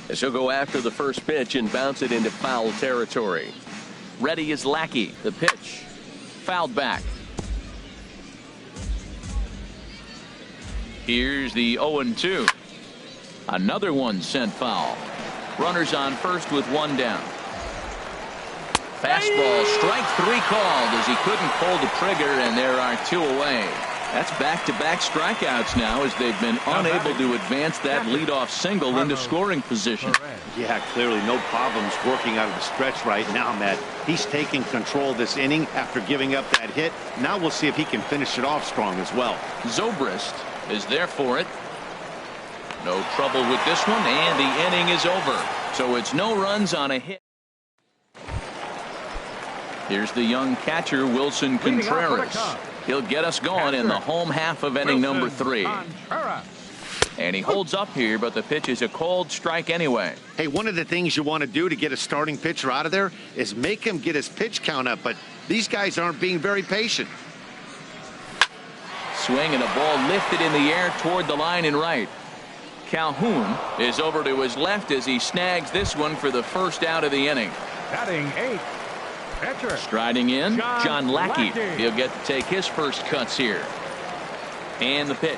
as he'll go after the first pitch and bounce it into foul territory. Ready is Lackey. The pitch fouled back. Here's the 0-2. Another one sent foul. Runners on first with one down. Fastball, strike three called as he couldn't pull the trigger, and there are two away. That's back-to-back strikeouts now as they've been unable to advance that leadoff single into scoring position. Yeah, clearly no problems working out of the stretch right now, Matt. He's taking control of this inning after giving up that hit. Now we'll see if he can finish it off strong as well. Zobrist is there for it. No trouble with this one, and the inning is over. So it's no runs on a hit. Here's the young catcher, Wilson Contreras. He'll get us going in the home half of inning number 3. And he holds up here, but the pitch is a cold strike anyway. Hey, one of the things you want to do to get a starting pitcher out of there is make him get his pitch count up, but these guys aren't being very patient. Swing and a ball lifted in the air toward the line and right. Calhoun is over to his left as he snags this one for the first out of the inning. Batting 8. Pitcher. Striding in, John Lackey. He'll get to take his first cuts here. And the pitch.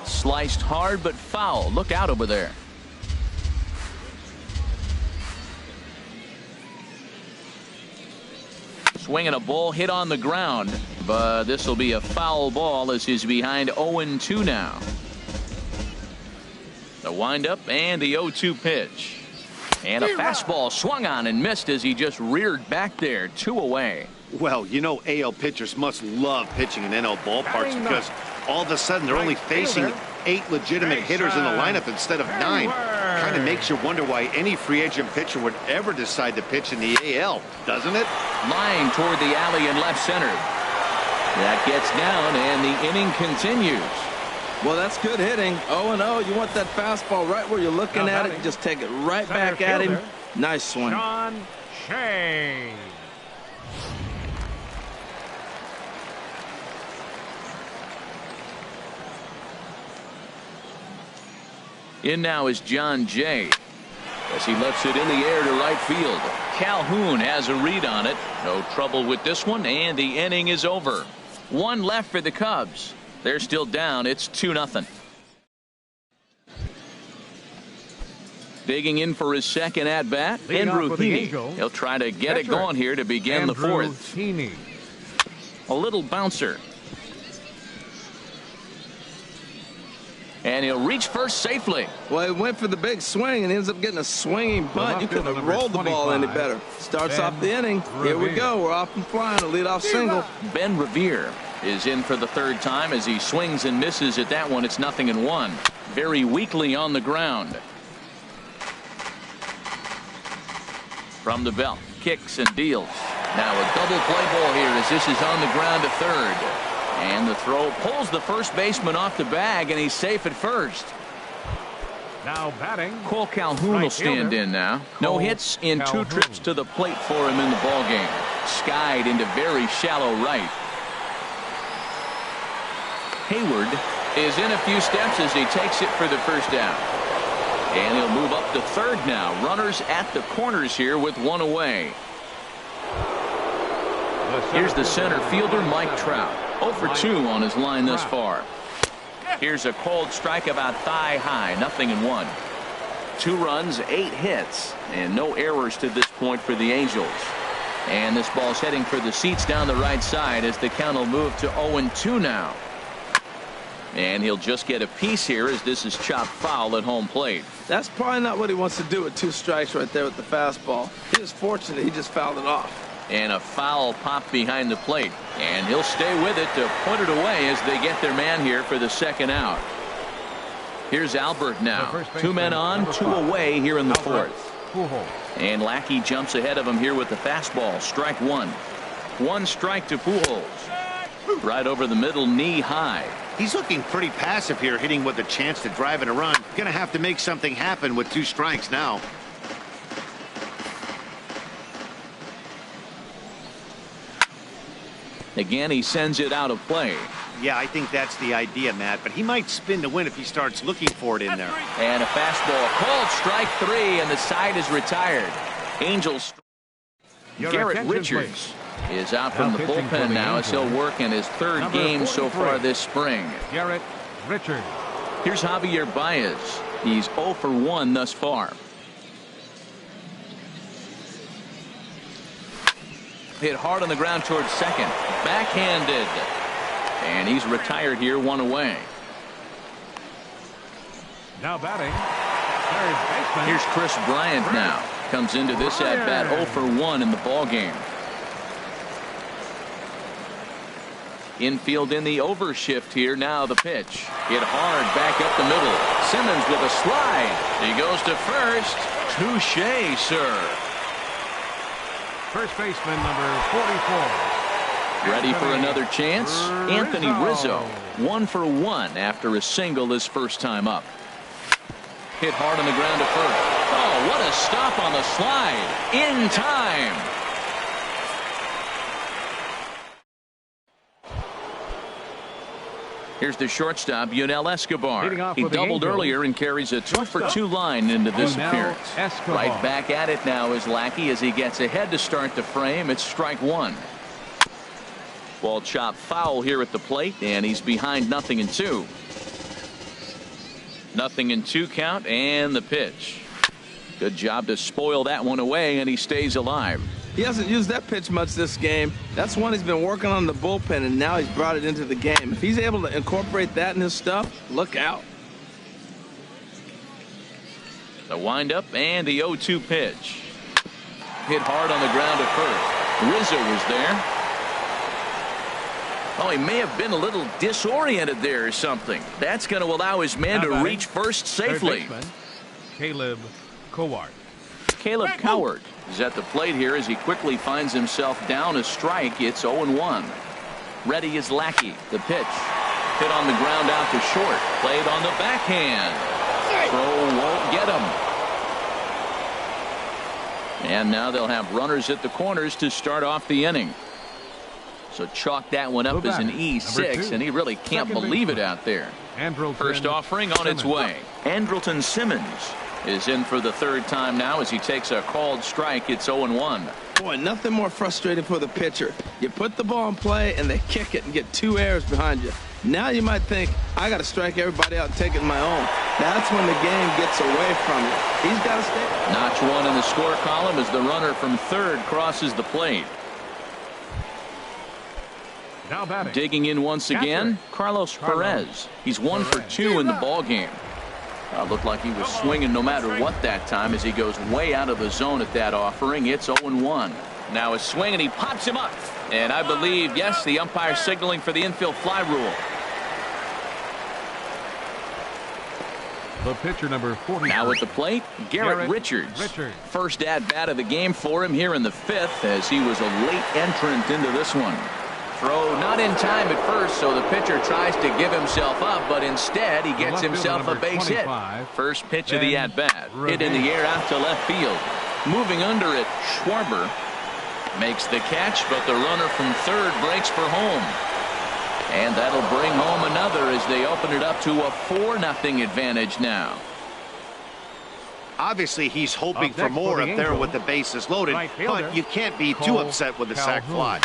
Sliced hard but foul. Look out over there. Swinging a ball hit on the ground, but this will be a foul ball as he's behind 0-2 now. The windup and the 0-2 pitch. And a fastball swung on and missed as he just reared back there. 2 away. Well, you know, AL pitchers must love pitching in NL ballparks because all of a sudden they're only facing 8 legitimate hitters in the lineup instead of 9. Kind of makes you wonder why any free agent pitcher would ever decide to pitch in the AL, doesn't it? Line toward the alley in left center. That gets down and the inning continues. Well, that's good hitting. 0-0. You want that fastball right where you're looking at it. Just take it right back at him. Nice swing. John Shea. In now is John Jay as he lets it in the air to right field. Calhoun has a read on it. No trouble with this one, and the inning is over. 1 left for the Cubs. They're still down. It's 2-0. Digging in for his second at bat, Andrew Heaney. He'll try to get it going here to begin the 4th. A little bouncer. And he'll reach first safely. Well, he went for the big swing and ends up getting a swinging bunt. You couldn't have rolled the ball any better. Starts off the inning. Here we go. We're off and flying. A leadoff single. Ben Revere is in for the 3rd time as he swings and misses at that one. It's 0-1. Very weakly on the ground. From the belt, kicks and deals. Now a double play ball here as this is on the ground to 3rd. And the throw pulls the first baseman off the bag, and he's safe at first. Now batting. Cole Calhoun will stand in now. No hits in 2 trips to the plate for him in the ballgame. Skied into very shallow right. Hayward is in a few steps as he takes it for the first down. And he'll move up to 3rd now. Runners at the corners here with 1 away. Here's the center fielder, Mike Trout. 0 for 2 on his line thus far. Here's a cold strike about thigh high. 0-1. 2 runs, 8 hits, and no errors to this point for the Angels. And this ball's heading for the seats down the right side as the count will move to 0-2 now. And he'll just get a piece here as this is chopped foul at home plate. That's probably not what he wants to do with 2 strikes right there with the fastball. He was fortunate he just fouled it off. And a foul pop behind the plate. And he'll stay with it to put it away as they get their man here for the 2nd out. Here's Albert now. 2 men on, 2 away here in the 4th. And Lackey jumps ahead of him here with the fastball. Strike 1. 1 strike to Pujols. Right over the middle, knee high. He's looking pretty passive here, hitting with a chance to drive in a run. Going to have to make something happen with 2 strikes now. Again, he sends it out of play. Yeah, I think that's the idea, Matt, but he might spin to win if he starts looking for it in there. And a fastball called strike 3, and the side is retired. Angels. Garrett Richards is out from the bullpen now as he'll work in his third game so far this spring. Garrett Richards. Here's Javier Baez. He's 0 for 1 thus far. Hit hard on the ground towards second. Backhanded. And he's retired here, 1 away. Now batting, third baseman. Here's Chris Bryant now. Comes into this at-bat 0 for 1 in the ballgame. Infield in the overshift here. Now the pitch. Hit hard back up the middle. Simmons with a slide. He goes to first. Touché, sir. First baseman number 44. Ready for another chance? Anthony Rizzo. 1 for 1 after a single his first time up. Hit hard on the ground to first. Oh, what a stop on the slide. In time. Here's the shortstop, Yunel Escobar. He doubled earlier and carries a 2 for 2 line into this appearance. Right back at it now is Lackey as he gets ahead to start the frame. It's strike 1. Ball chopped foul here at the plate, and he's behind 0-2. 0-2 count, and the pitch. Good job to spoil that one away, and he stays alive. He hasn't used that pitch much this game. That's one he's been working on the bullpen, and now he's brought it into the game. If he's able to incorporate that in his stuff, look out. The windup and the 0-2 pitch. Hit hard on the ground at first. Rizzo was there. Oh, he may have been a little disoriented there or something. That's going to allow his man to reach first safely. Caleb Cowart. Caleb Cowart is at the plate here as he quickly finds himself down a strike. It's 0-1. Ready is Lackey. The pitch. Hit on the ground out to short. Played on the backhand. Throw won't get him. And now they'll have runners at the corners to start off the inning. So chalk that one up as an E6, and he really can't believe it out there. First offering on its way. Andrelton Simmons is in for the third time now as he takes a called strike. It's 0-1. Boy, nothing more frustrating for the pitcher. You put the ball in play and they kick it and get 2 errors behind you. Now you might think, I got to strike everybody out and take it my own. That's when the game gets away from you. He's got to stay. Notch 1 in the score column as the runner from third crosses the plate. Now batting. Digging in once again, Carlos Perez. He's 1 for 2 in the ball game. Looked like he was swinging no matter what that time as he goes way out of the zone at that offering. It's 0-1. Now a swing and he pops him up. And I believe, yes, the umpire signaling for the infield fly rule. The pitcher number 40. Now at the plate, Garrett Richards. First at bat of the game for him here in the 5th as he was a late entrant into this one. Throw not in time at first, so the pitcher tries to give himself up, but instead he gets himself a base hit. First pitch of the at-bat. Hit in the air out to left field. Moving under it, Schwarber makes the catch, but the runner from third breaks for home. And that'll bring home another as they open it up to a 4-0 advantage now. Obviously, he's hoping for more up there with the bases loaded, but you can't be too upset with the sac fly.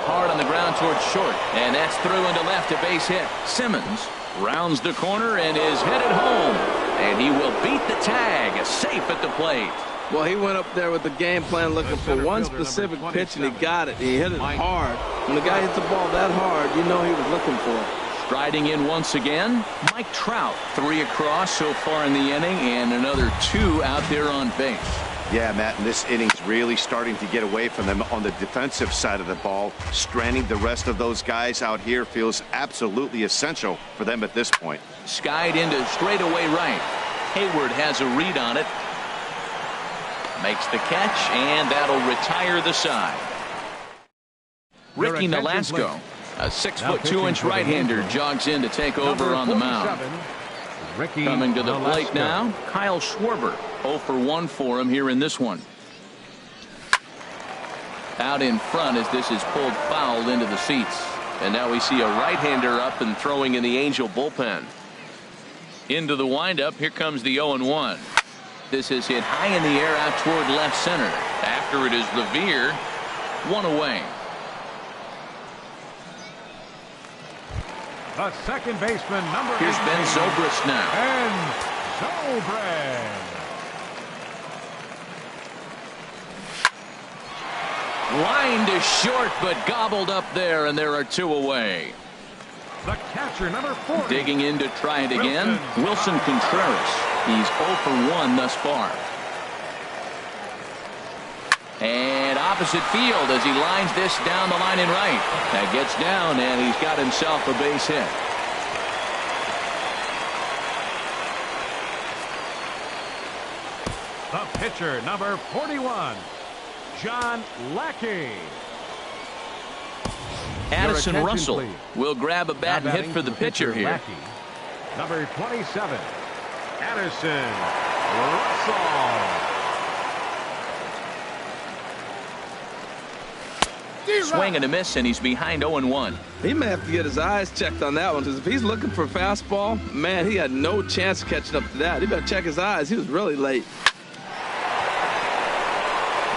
Hard on the ground towards short, and that's through into left, a base hit. Simmons rounds the corner and is headed home, and he will beat the tag, safe at the plate. Well, he went up there with the game plan looking for one specific pitch, and he got it. He hit it hard. When the guy hits the ball that hard, you know he was looking for it. Striding in once again, Mike Trout. 3 across so far in the inning, and another 2 out there on base. Yeah, Matt, and this inning's really starting to get away from them on the defensive side of the ball. Stranding the rest of those guys out here feels absolutely essential for them at this point. Skied into straightaway right. Hayward has a read on it. Makes the catch, and that'll retire the side. Ricky Nolasco, a 6'2" right-hander, jogs in to take over on the mound. Coming to the plate now, Kyle Schwarber. 0 for 1 for him here in this one. Out in front as this is pulled foul into the seats. And now we see a right-hander up and throwing in the Angel bullpen. Into the windup. Here comes the 0-1. This is hit high in the air out toward left center. After it is Revere. One away. The second baseman, number Here's 18. Ben Zobrist now. Ben Zobrist. Line to short, but gobbled up there, and there are two away. The catcher, number 40. Digging in to try it again, Wilson Contreras. He's 0 for 1 thus far. And opposite field as he lines this down the line in right. That gets down, and he's got himself a base hit. The pitcher, number 41. John Lackey. Addison attention, Russell please. will grab a bat and hit for the pitcher here. Lackey. Number 27. Addison Russell. Swing and a miss, and he's behind 0-1. He may have to get his eyes checked on that one, because if he's looking for a fastball, man, he had no chance of catching up to that. He better check his eyes. He was really late.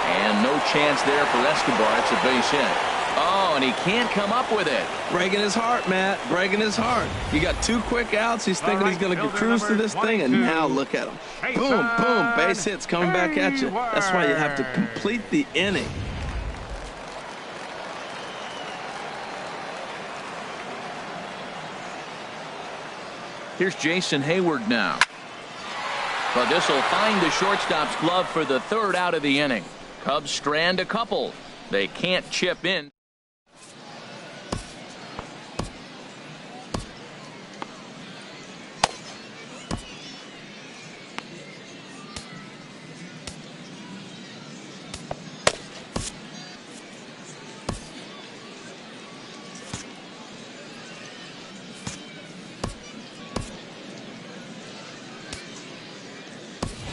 And no chance there for Escobar. It's a base hit. Oh, and he can't come up with it. Breaking his heart, Matt. Breaking his heart. You got 2 quick outs. He's thinking he's going to cruise through this thing, and now look at him. Boom, boom. Base hits coming back at you. That's why you have to complete the inning. Here's Jason Hayward now. But this will find the shortstop's glove for the 3rd out of the inning. Cubs strand a couple. They can't chip in.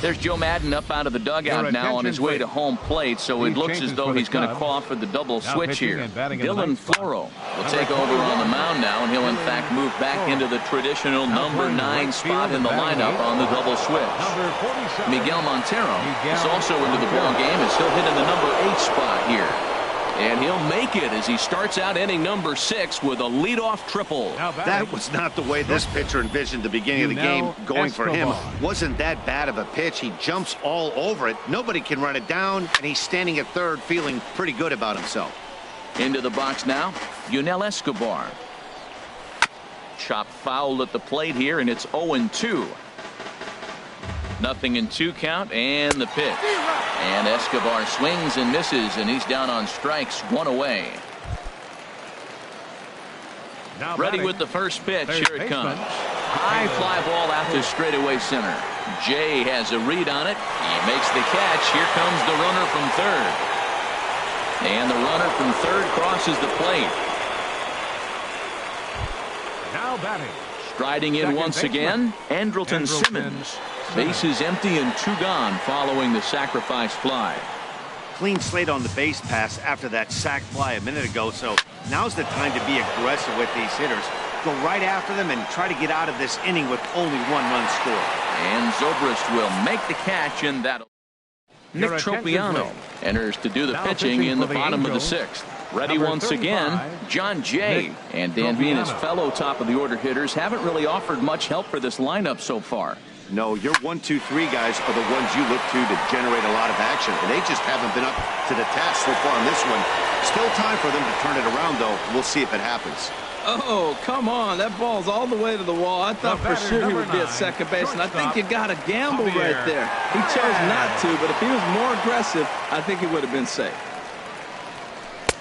There's Joe Madden up out of the dugout now on his way to home plate, so it looks as though he's going to call for the double switch here. Dylan Floro will take over on the mound now, and he'll in fact move back into the traditional number 9 spot in the lineup on the double switch. Miguel Montero is also into the ball game, and still hitting the number 8 spot here. And he'll make it as he starts out inning number 6 with a leadoff triple. That was not the way this pitcher envisioned the beginning of the game going for him. Wasn't that bad of a pitch. He jumps all over it. Nobody can run it down, and he's standing at third feeling pretty good about himself. Into the box now, Yunel Escobar. Chop foul at the plate here, and it's 0-2. 0-2 count, and the pitch. And Escobar swings and misses, and he's down on strikes, 1 away. Ready with the first pitch. Here it comes. High fly ball out to straightaway center. Jay has a read on it. He makes the catch. Here comes the runner from third. And the runner from third crosses the plate. Now batting. Striding in once again, Andrelton Simmons. Base is empty and 2 gone following the sacrifice fly. Clean slate on the base pass after that sac fly a minute ago, so now's the time to be aggressive with these hitters. Go right after them and try to get out of this inning with only 1 run scored. And Zobrist will make the catch, and that'll... Nick Tropiano enters to do the pitching in the bottom of the 6th. Ready once again, John Jay. And Dan Bean, his fellow top-of-the-order hitters, haven't really offered much help for this lineup so far. No, your 1, 2, 3 guys are the ones you look to generate a lot of action, and they just haven't been up to the task so far in this one. Still time for them to turn it around, though. We'll see if it happens. Oh, come on. That ball's all the way to the wall. I thought for sure he would be at second base, and I think you got to gamble right there. He chose not to, but if he was more aggressive, I think he would have been safe.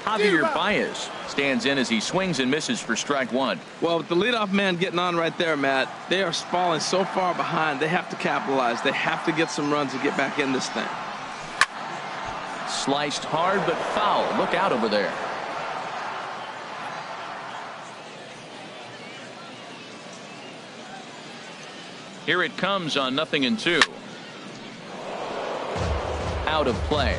Javier Baez stands in as he swings and misses for strike 1. Well, with the leadoff man getting on right there, Matt, they are falling so far behind. They have to capitalize. They have to get some runs to get back in this thing. Sliced hard but foul. Look out over there. Here it comes on 0-2. Out of play.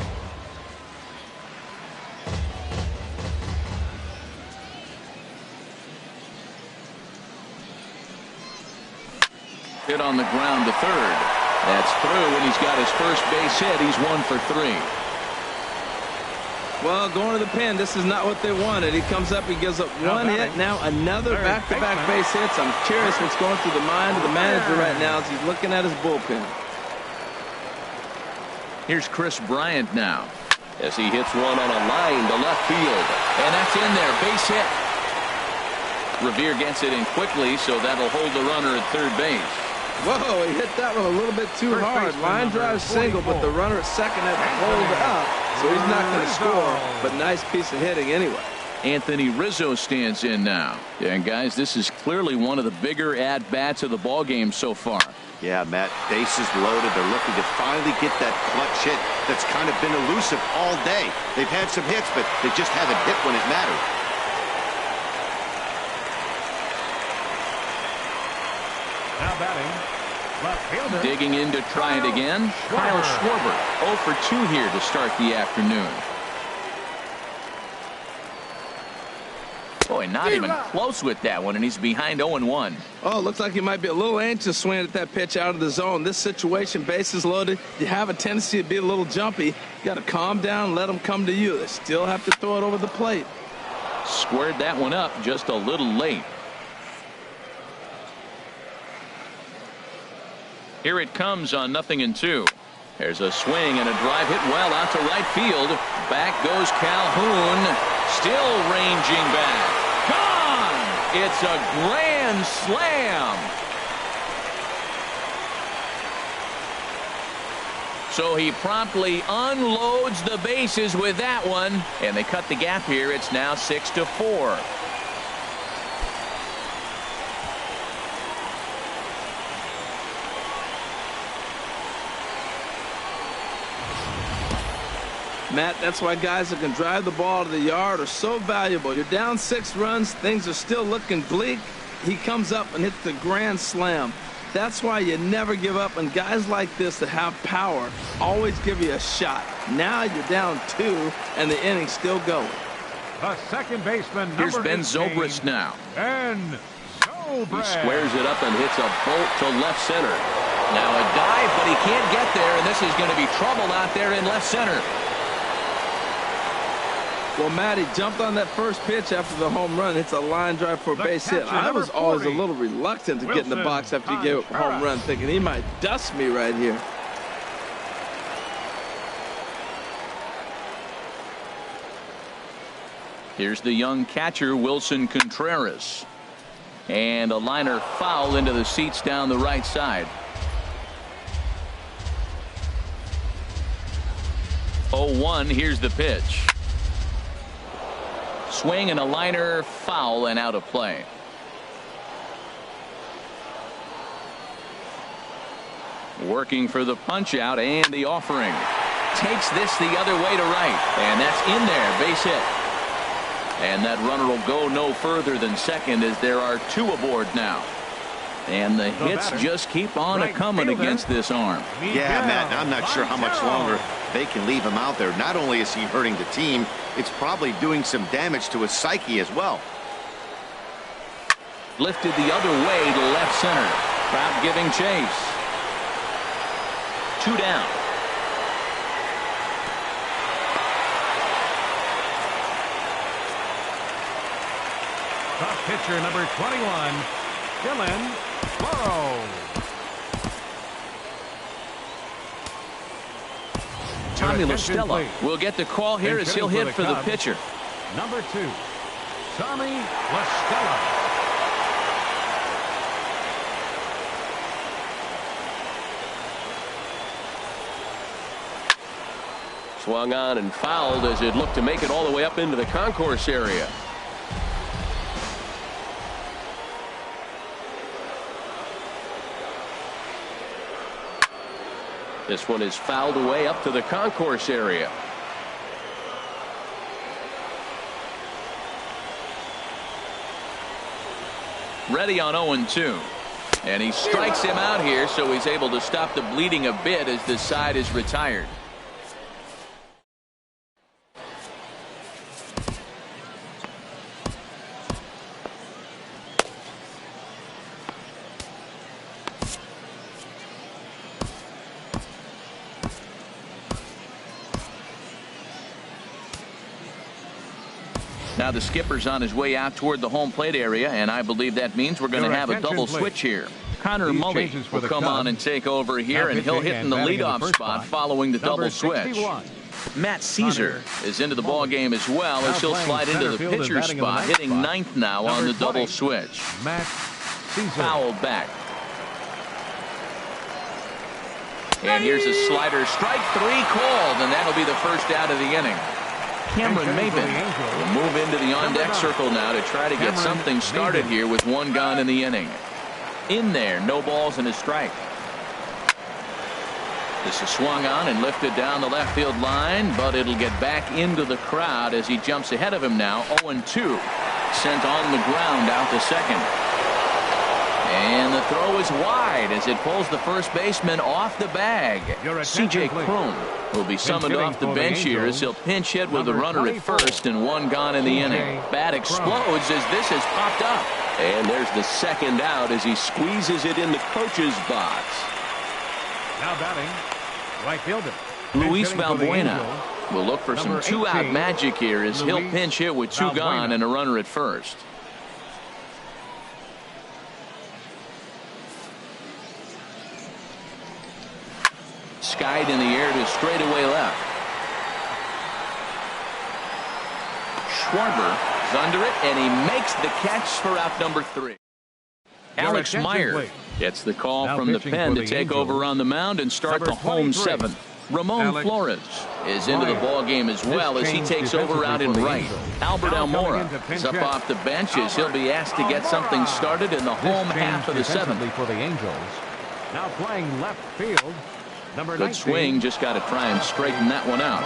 Hit on the ground to third. That's through, and he's got his first base hit. He's 1 for 3. Well, going to the pen, this is not what they wanted. He comes up, he gives up one hit, now another back-to-back base hits. I'm curious what's going through the mind of the manager right now as he's looking at his bullpen. Here's Chris Bryant now as he hits one on a line to left field. And that's in there, base hit. Revere gets it in quickly, so that'll hold the runner at third base. Whoa, he hit that one a little bit too hard. Line drive single, but the runner at second had to hold it up, so he's not going to score, but nice piece of hitting anyway. Anthony Rizzo stands in now. Yeah, and guys, this is clearly one of the bigger at-bats of the ballgame so far. Yeah, Matt, bases loaded. They're looking to finally get that clutch hit that's kind of been elusive all day. They've had some hits, but they just haven't hit when it mattered. Now batting, left fielder. Digging in to try it again, Kyle Schwarber. 0 for 2 here to start the afternoon. Boy, not even close with that one, and he's behind 0-1. Oh, looks like he might be a little anxious swinging at that pitch out of the zone. This situation, bases loaded, you have a tendency to be a little jumpy. You got to calm down, let them come to you. They still have to throw it over the plate. Squared that one up just a little late. Here it comes on 0-2. There's a swing and a drive hit well out to right field. Back goes Calhoun. Still ranging back. Gone! It's a grand slam. So he promptly unloads the bases with that one, and they cut the gap here. It's now 6-4. Matt, that's why guys that can drive the ball to the yard are so valuable. You're down 6 runs. Things are still looking bleak. He comes up and hits the grand slam. That's why you never give up. And guys like this that have power always give you a shot. Now you're down 2, and the inning's still going. The second baseman, Here's number Ben 18, Zobrist now. Ben He Zobrist. squares it up and hits a bolt to left center. Now a dive, but he can't get there, and this is going to be trouble out there in left center. Well, Matt, he jumped on that first pitch after the home run. It's a line drive for a base hit. I was always a little reluctant to get in the box after he gave up a home run, thinking he might dust me right here. Here's the young catcher, Wilson Contreras. And a liner foul into the seats down the right side. 0-1, here's the pitch. Swing and a liner foul and out of play. Working for the punch out and the offering. Takes this the other way to right. And that's in there, base hit. And that runner will go no further than second as there are 2 aboard now. And the hits just keep on a-coming against this arm. Yeah, Matt, I'm not sure how much longer they can leave him out there. Not only is he hurting the team, it's probably doing some damage to his psyche as well. Lifted the other way to left center. Crowd giving chase. 2 down. Top pitcher, number 21, Dylan Floro. Tommy LaStella will get the call here as he'll hit for the pitcher. Number 2, Tommy LaStella. Swung on and fouled as it looked to make it all the way up into the concourse area. This one is fouled away up to the concourse area. Ready on 0-2. And he strikes him out here, so he's able to stop the bleeding a bit as this side is retired. Now the skipper's on his way out toward the home plate area, and I believe that means we're going to have a double switch here. Connor Mully will come on and take over here, and he'll hit in the leadoff spot following the double switch. Matt Caesar is into the ball game as well, as he'll slide into the pitcher spot, hitting ninth now on the double switch. Matt Caesar. Fouled back. And here's a slider, strike 3 called, and that'll be the first out of the inning. Cameron Maven will move into the on-deck circle now to try to get something started here with 1 gone in the inning. In there, no balls and a strike. This is swung on and lifted down the left field line, but it'll get back into the crowd as he jumps ahead of him now. 0-2. Sent on the ground out to second. And the throw is wide as it pulls the first baseman off the bag. C.J. Cron will be summoned off the bench here as he'll pinch hit with a runner at first and 1 gone in the inning. Bat explodes as this has popped up. And there's the second out as he squeezes it in the coach's box. Now batting, right fielder. Luis Valbuena will look for some 2-out magic here as he'll pinch hit with 2 gone and a runner at first. Skied in the air to straightaway left. Schwarber is under it, and he makes the catch for out number 3. Alex Meyer gets the call from the pen to take over on the mound and start the home 7th. Ramon Flores is into the ball game as well as he takes over out in right. Albert Almora is up off the bench as he'll be asked to get something started in the home half of the 7th. For the Angels. Now playing left field. Good swing, just got to try and straighten that one out.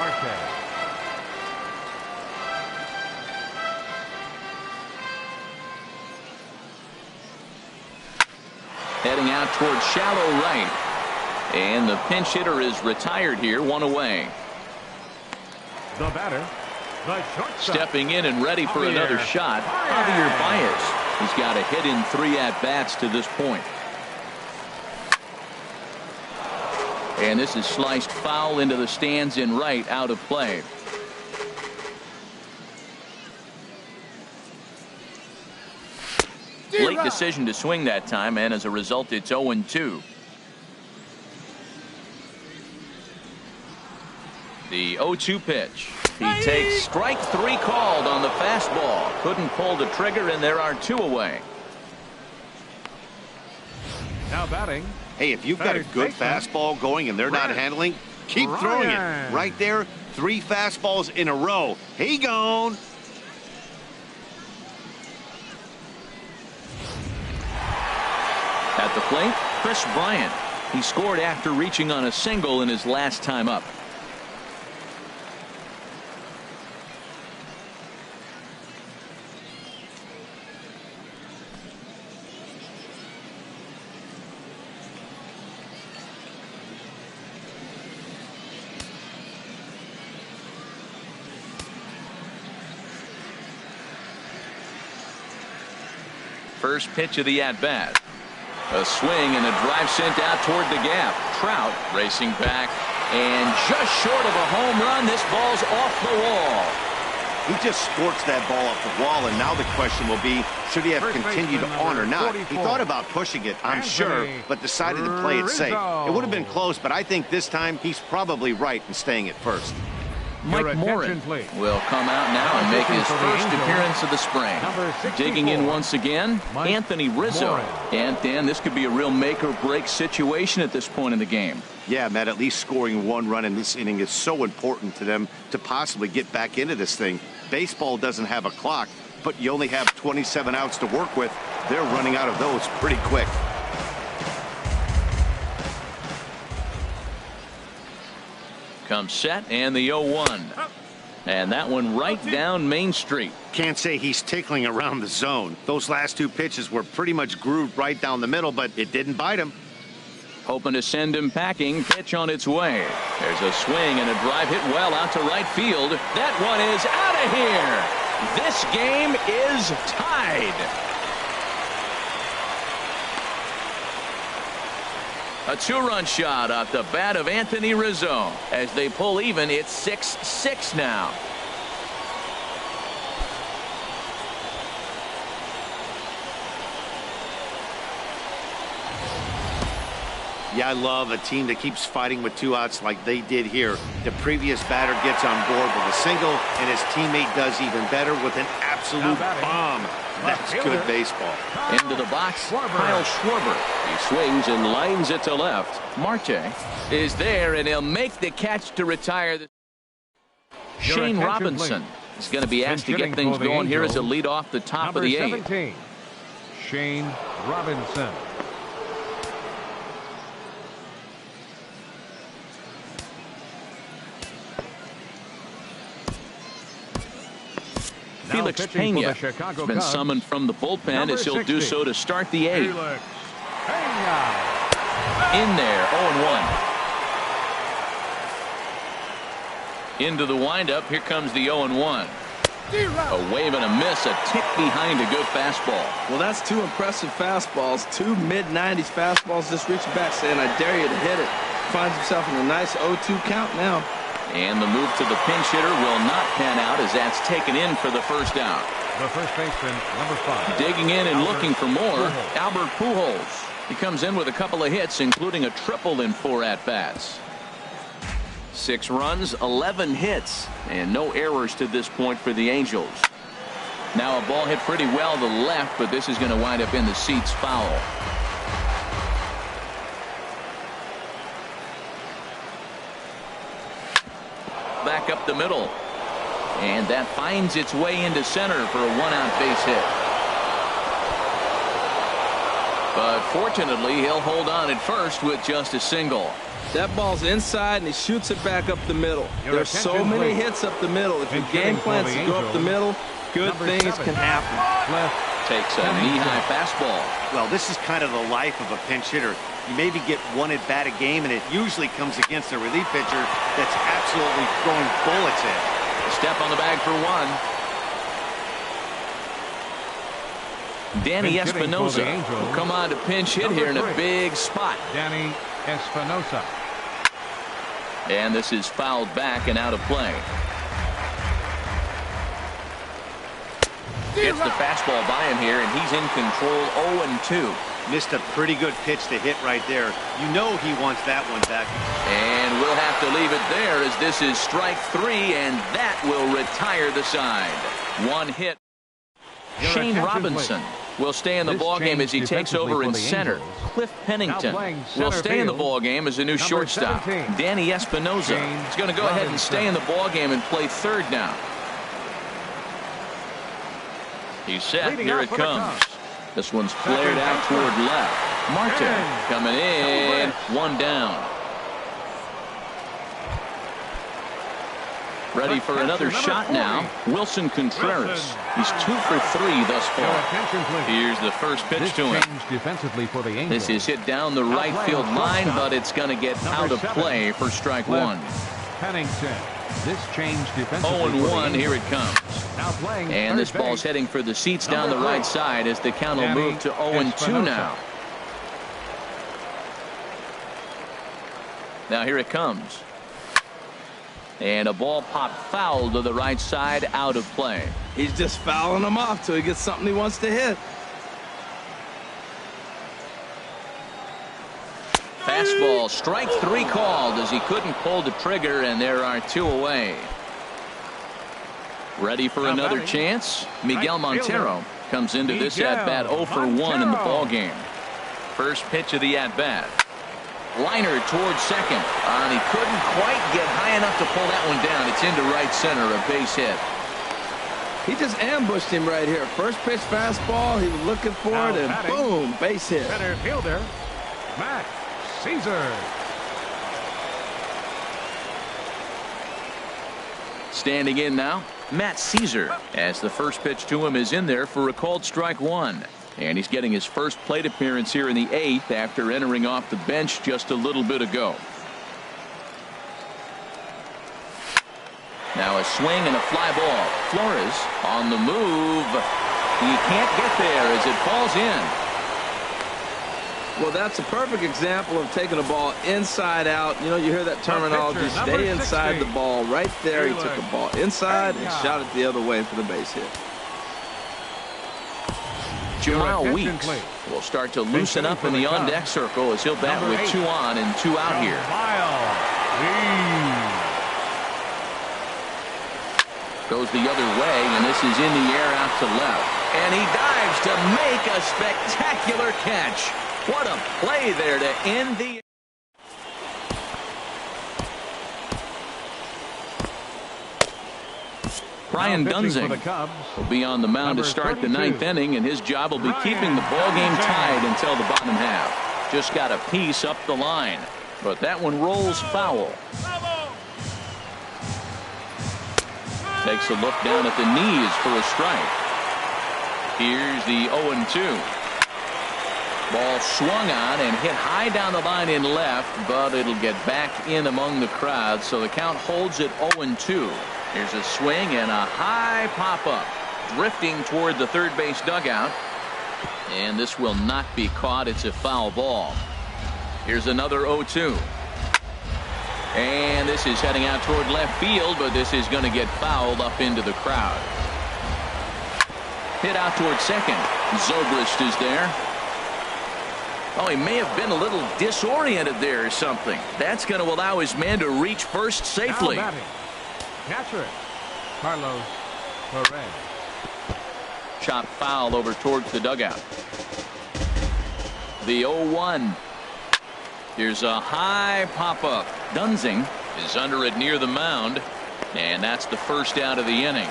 Heading out toward shallow right. And the pinch hitter is retired here, 1 away. The batter, the shortstop. Stepping in and ready for another shot, Javier Baez. He's got a hit in 3 at-bats to this point. And this is sliced foul into the stands in right, out of play. Late decision to swing that time, and as a result, it's 0-2. The 0-2 pitch. He takes strike 3 called on the fastball. Couldn't pull the trigger, and there are 2 away. Now batting. Hey, if you've got a good fastball going and they're not handling, keep throwing it. Right there, 3 fastballs in a row. He gone. At the plate, Chris Bryant. He scored after reaching on a single in his last time up. First pitch of the at-bat. A swing and a drive sent out toward the gap. Trout racing back, and just short of a home run. This ball's off the wall. He just scorched that ball off the wall, and now the question will be, should he have continued on or not? He thought about pushing it, I'm sure, but decided to play it safe. It would have been close, but I think this time he's probably right in staying at first. Mike Morin will come out now and make his first appearance of the spring. Digging in once again, Anthony Rizzo. And Dan, this could be a real make or break situation at this point in the game. Yeah, Matt, at least scoring 1 run in this inning is so important to them to possibly get back into this thing. Baseball doesn't have a clock, but you only have 27 outs to work with. They're running out of those pretty quick. Comes set, and the 0-1. And that one right down Main Street. Can't say he's tickling around the zone. Those last 2 pitches were pretty much grooved right down the middle, but it didn't bite him. Hoping to send him packing. Pitch on its way. There's a swing and a drive hit well out to right field. That one is out of here. This game is tied. A 2-run shot off the bat of Anthony Rizzo. As they pull even, it's 6-6 now. Yeah, I love a team that keeps fighting with 2 outs like they did here. The previous batter gets on board with a single, and his teammate does even better with an absolute bomb. That's good baseball. Into the box, Kyle Schwarber. He swings and lines it to left. Marte is there, and he'll make the catch to retire. Shane Robinson is going to be asked to get things going here as a lead off the top of the 8th. 17, Shane Robinson. Felix Pena has been summoned from the bullpen as he'll do so to start the 8th. In there, 0-1. Into the windup, here comes the 0-1. A wave and a miss, a tick behind a good fastball. Well, that's 2 impressive fastballs. 2 mid-90s fastballs just reaching back saying, I dare you to hit it. Finds himself in a nice 0-2 count now. And the move to the pinch hitter will not pan out as that's taken in for the first out. The first baseman, number 5. Digging in and looking for more, Albert Pujols. He comes in with a couple of hits, including a triple in 4 at-bats. 6 runs, 11 hits, and no errors to this point for the Angels. Now a ball hit pretty well to the left, but this is going to wind up in the seats foul. Back up the middle, and that finds its way into center for a 1-out base hit. But fortunately, he'll hold on at first with just a single. That ball's inside, and he shoots it back up the middle. There's so many hits up the middle. If your game plans to go up the middle, good things can happen. Takes a knee-high fastball. Well, this is kind of the life of a pinch hitter. You maybe get 1 at-bat a game, and it usually comes against a relief pitcher that's absolutely throwing bullets in. A step on the bag for 1. Danny Espinosa will come on to pinch hit here in a big spot. Danny Espinosa. And this is fouled back and out of play. Gets the fastball by him here, and he's in control. 0-2. Missed a pretty good pitch to hit right there. You know he wants that one back. And we'll have to leave it there as this is strike 3, and that will retire the side. 1 hit. Shane Robinson will stay in the ballgame as he takes over in center. Cliff Pennington will stay in the ballgame as a new shortstop. Danny Espinosa is going to go ahead and stay in the ballgame and play third now. He's set. Here it comes. This one's flared out toward left. Marte coming in. 1 down. Ready for another shot now. Wilson Contreras. He's 2 for 3 thus far. Here's the first pitch to him. This is hit down the right field line, but it's going to get out of play for strike 1. Pennington. This change defensively. 0-1. Here it comes. And this ball's heading for the seats down the right side as the count will move to 0-2 now. Now here it comes. And a ball popped foul to the right side, out of play. He's just fouling him off till he gets something he wants to hit. Fastball, strike 3 called as he couldn't pull the trigger, and there are 2 away. Ready for another chance? Miguel Montero comes into this at-bat 0 for 1 in the ballgame. First pitch of the at-bat. Liner towards second. And he couldn't quite get high enough to pull that one down. It's into right center, a base hit. He just ambushed him right here. First pitch fastball, he was looking for it, and boom, base hit. Center fielder, Matt Caesar. Standing in now, Matt Caesar, as the first pitch to him is in there for a called strike 1. And he's getting his first plate appearance here in the 8th after entering off the bench just a little bit ago. Now a swing and a fly ball. Flores on the move. He can't get there as it falls in. Well, that's a perfect example of taking a ball inside out. You know, you hear that terminology, stay inside the ball. Right there, he took a ball inside and shot it the other way for the base hit. Jamal Weeks will start to loosen up in the on-deck circle as he'll bat with 2 on and 2 out here. Goes the other way, and this is in the air out to left. And he dives to make a spectacular catch. What a play there to end the... Brian Dunsing will be on the mound to start the 9th inning, and his job will be keeping the ball game tied until the bottom half. Just got a piece up the line, but that one rolls foul. Takes a look down at the knees for a strike. Here's the 0-2. Ball swung on and hit high down the line in left, but it'll get back in among the crowd, so the count holds at 0-2. Here's a swing and a high pop-up, drifting toward the third base dugout. And this will not be caught. It's a foul ball. Here's another 0-2. And this is heading out toward left field, but this is going to get fouled up into the crowd. Hit out toward second. Zobrist is there. Oh, he may have been a little disoriented there or something. That's going to allow his man to reach first safely. Catcher, Carlos Perez. Chop foul over towards the dugout. The 0-1. Here's a high pop-up. Dunsing is under it near the mound, and that's the first out of the inning.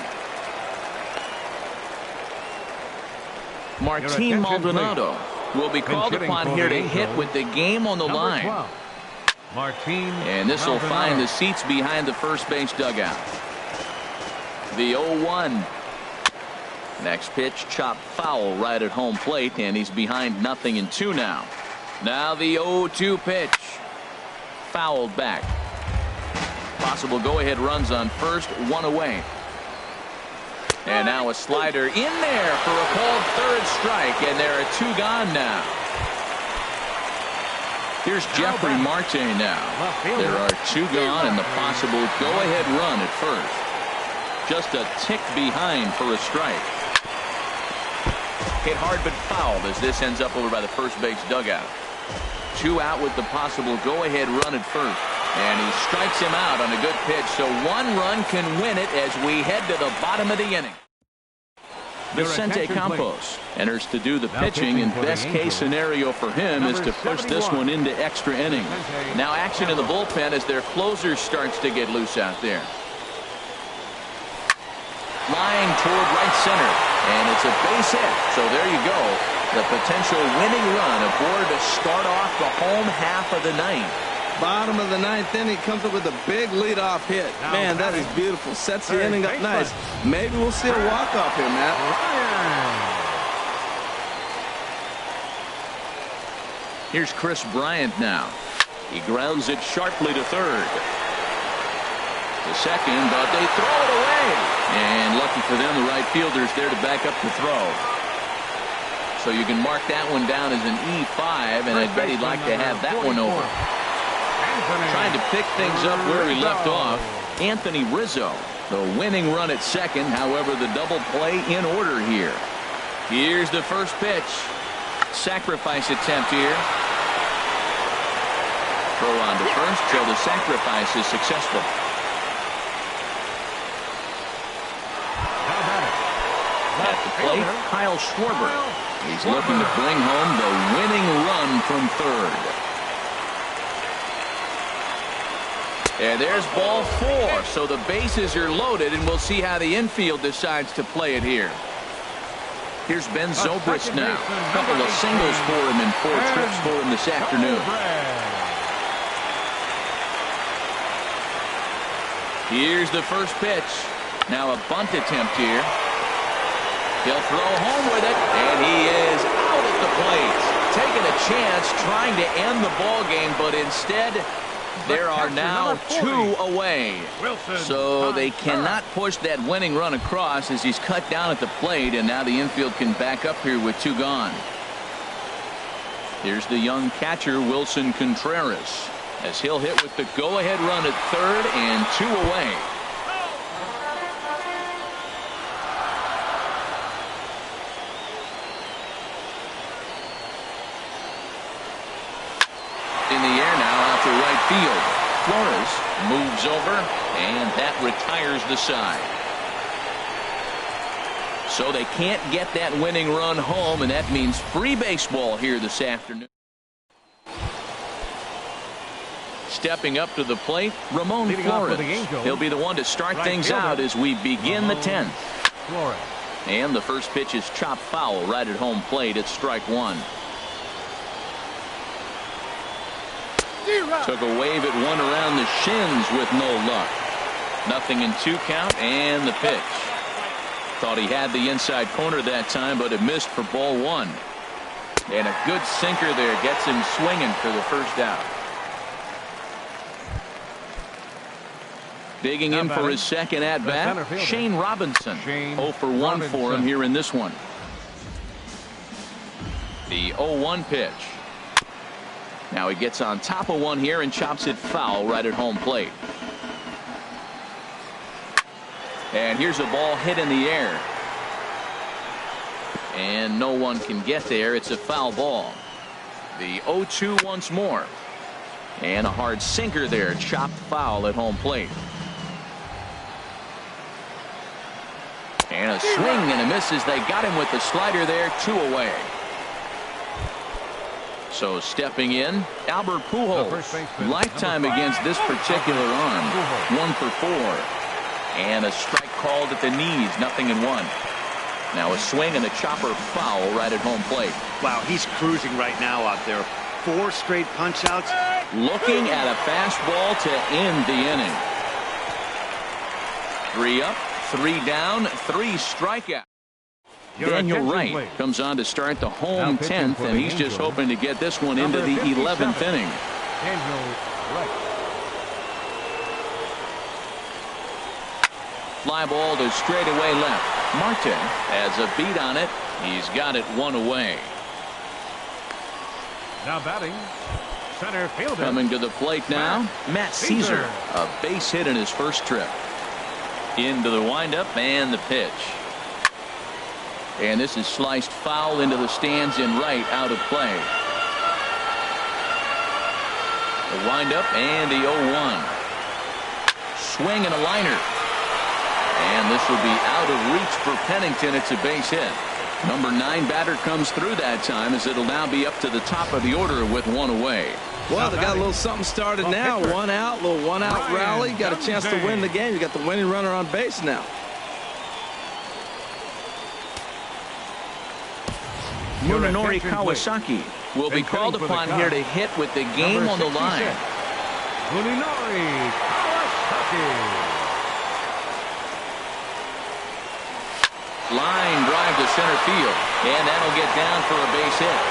Martin Maldonado will be called upon here to hit with the game on the line. And this will find the seats behind the first base dugout. The 0-1. Next pitch, chop foul right at home plate, and he's behind 0-2 now. Now the 0-2 pitch. Fouled back. Possible go-ahead runs on first, 1 away. And now a slider in there for a called third strike, and there are 2 gone now. Here's Jeffrey Marte now. There are 2 gone and the possible go-ahead run at first. Just a tick behind for a strike. Hit hard but fouled as this ends up over by the first base dugout. 2 out with the possible go-ahead run at first. And he strikes him out on a good pitch, so 1 run can win it as we head to the bottom of the inning. Vicente Campos enters to do the pitching, and best case scenario for him is to push this one into extra innings. Now action in the bullpen as their closer starts to get loose out there. Line toward right center, and it's a base hit. So there you go. The potential winning run aboard to start off the home half of the 9th. Bottom of the 9th inning, comes up with a big leadoff hit. Man, that is beautiful. Sets the inning up nice. Maybe we'll see a walk-off here, Matt. Here's Chris Bryant now. He grounds it sharply to third. The second, but they throw it away. And lucky for them, the right fielder's there to back up the throw. So you can mark that one down as an E5, and I bet he'd like to have that one over. Trying to pick things up where he left off, Anthony Rizzo. The winning run at second, however, the double play in order here. Here's the first pitch. Sacrifice attempt here. Throw on to first, so the sacrifice is successful. At the plate, Kyle Schwarber. He's looking to bring home the winning run from third. And there's ball 4, so the bases are loaded, and we'll see how the infield decides to play it here. Here's Ben Zobrist now. A couple of singles for him and 4 trips for him this afternoon. Here's the first pitch. Now a bunt attempt here. He'll throw home with it, and he is out at the plate. Taking a chance, trying to end the ball game, but instead there are now 2 away. So they cannot push that winning run across as he's cut down at the plate, and now the infield can back up here with 2 gone. Here's the young catcher, Wilson Contreras, as he'll hit with the go-ahead run at third and 2 away. In the air now out to right field. Flores moves over, and that retires the side. So they can't get that winning run home, and that means free baseball here this afternoon. Stepping up to the plate, Ramon Flores. He'll be the one to start things out as we begin the 10th. Flores. And the first pitch is chopped foul right at home plate. It's strike one. Took a wave at one around the shins with no luck. Nothing in 2 count, and the pitch. Thought he had the inside corner that time, but it missed for ball 1. And a good sinker there gets him swinging for the first out. Digging in for his second at-bat, Shane Robinson. 0 for 1 for him here in this one. The 0-1 pitch. Now he gets on top of one here and chops it foul right at home plate. And here's a ball hit in the air. And no one can get there. It's a foul ball. The 0-2 once more. And a hard sinker there. Chopped foul at home plate. And a swing and a miss as they got him with the slider there. 2 away. So stepping in, Albert Pujols. Lifetime against this particular arm. 1 for 4. And a strike called at the knees. Nothing in 1. Now a swing and a chopper foul right at home plate. Wow, he's cruising right now out there. 4 straight punch outs. Looking at a fastball to end the inning. 3 up, 3 down, 3 strikeouts. Daniel Wright comes on to start the home 10th, and he's just hoping to get this one into the 11th inning. Daniel Wright. Fly ball to straightaway left. Marte has a beat on it. He's got it 1 away. Now batting, center fielder. Coming to the plate now, Matt Caesar. A base hit in his first trip. Into the windup and the pitch. And this is sliced foul into the stands in right, out of play. The windup and the 0-1. Swing and a liner. And this will be out of reach for Pennington. It's a base hit. Number 9 batter comes through that time, as it'll now be up to the top of the order with 1 away. Well, they got a little something started now. 1 out, little 1-out rally. Got a chance to win the game. You got the winning runner on base now. Munenori Kawasaki will be called upon here to hit with the game on the line. Munenori Kawasaki. Line drive to center field, and that'll get down for a base hit.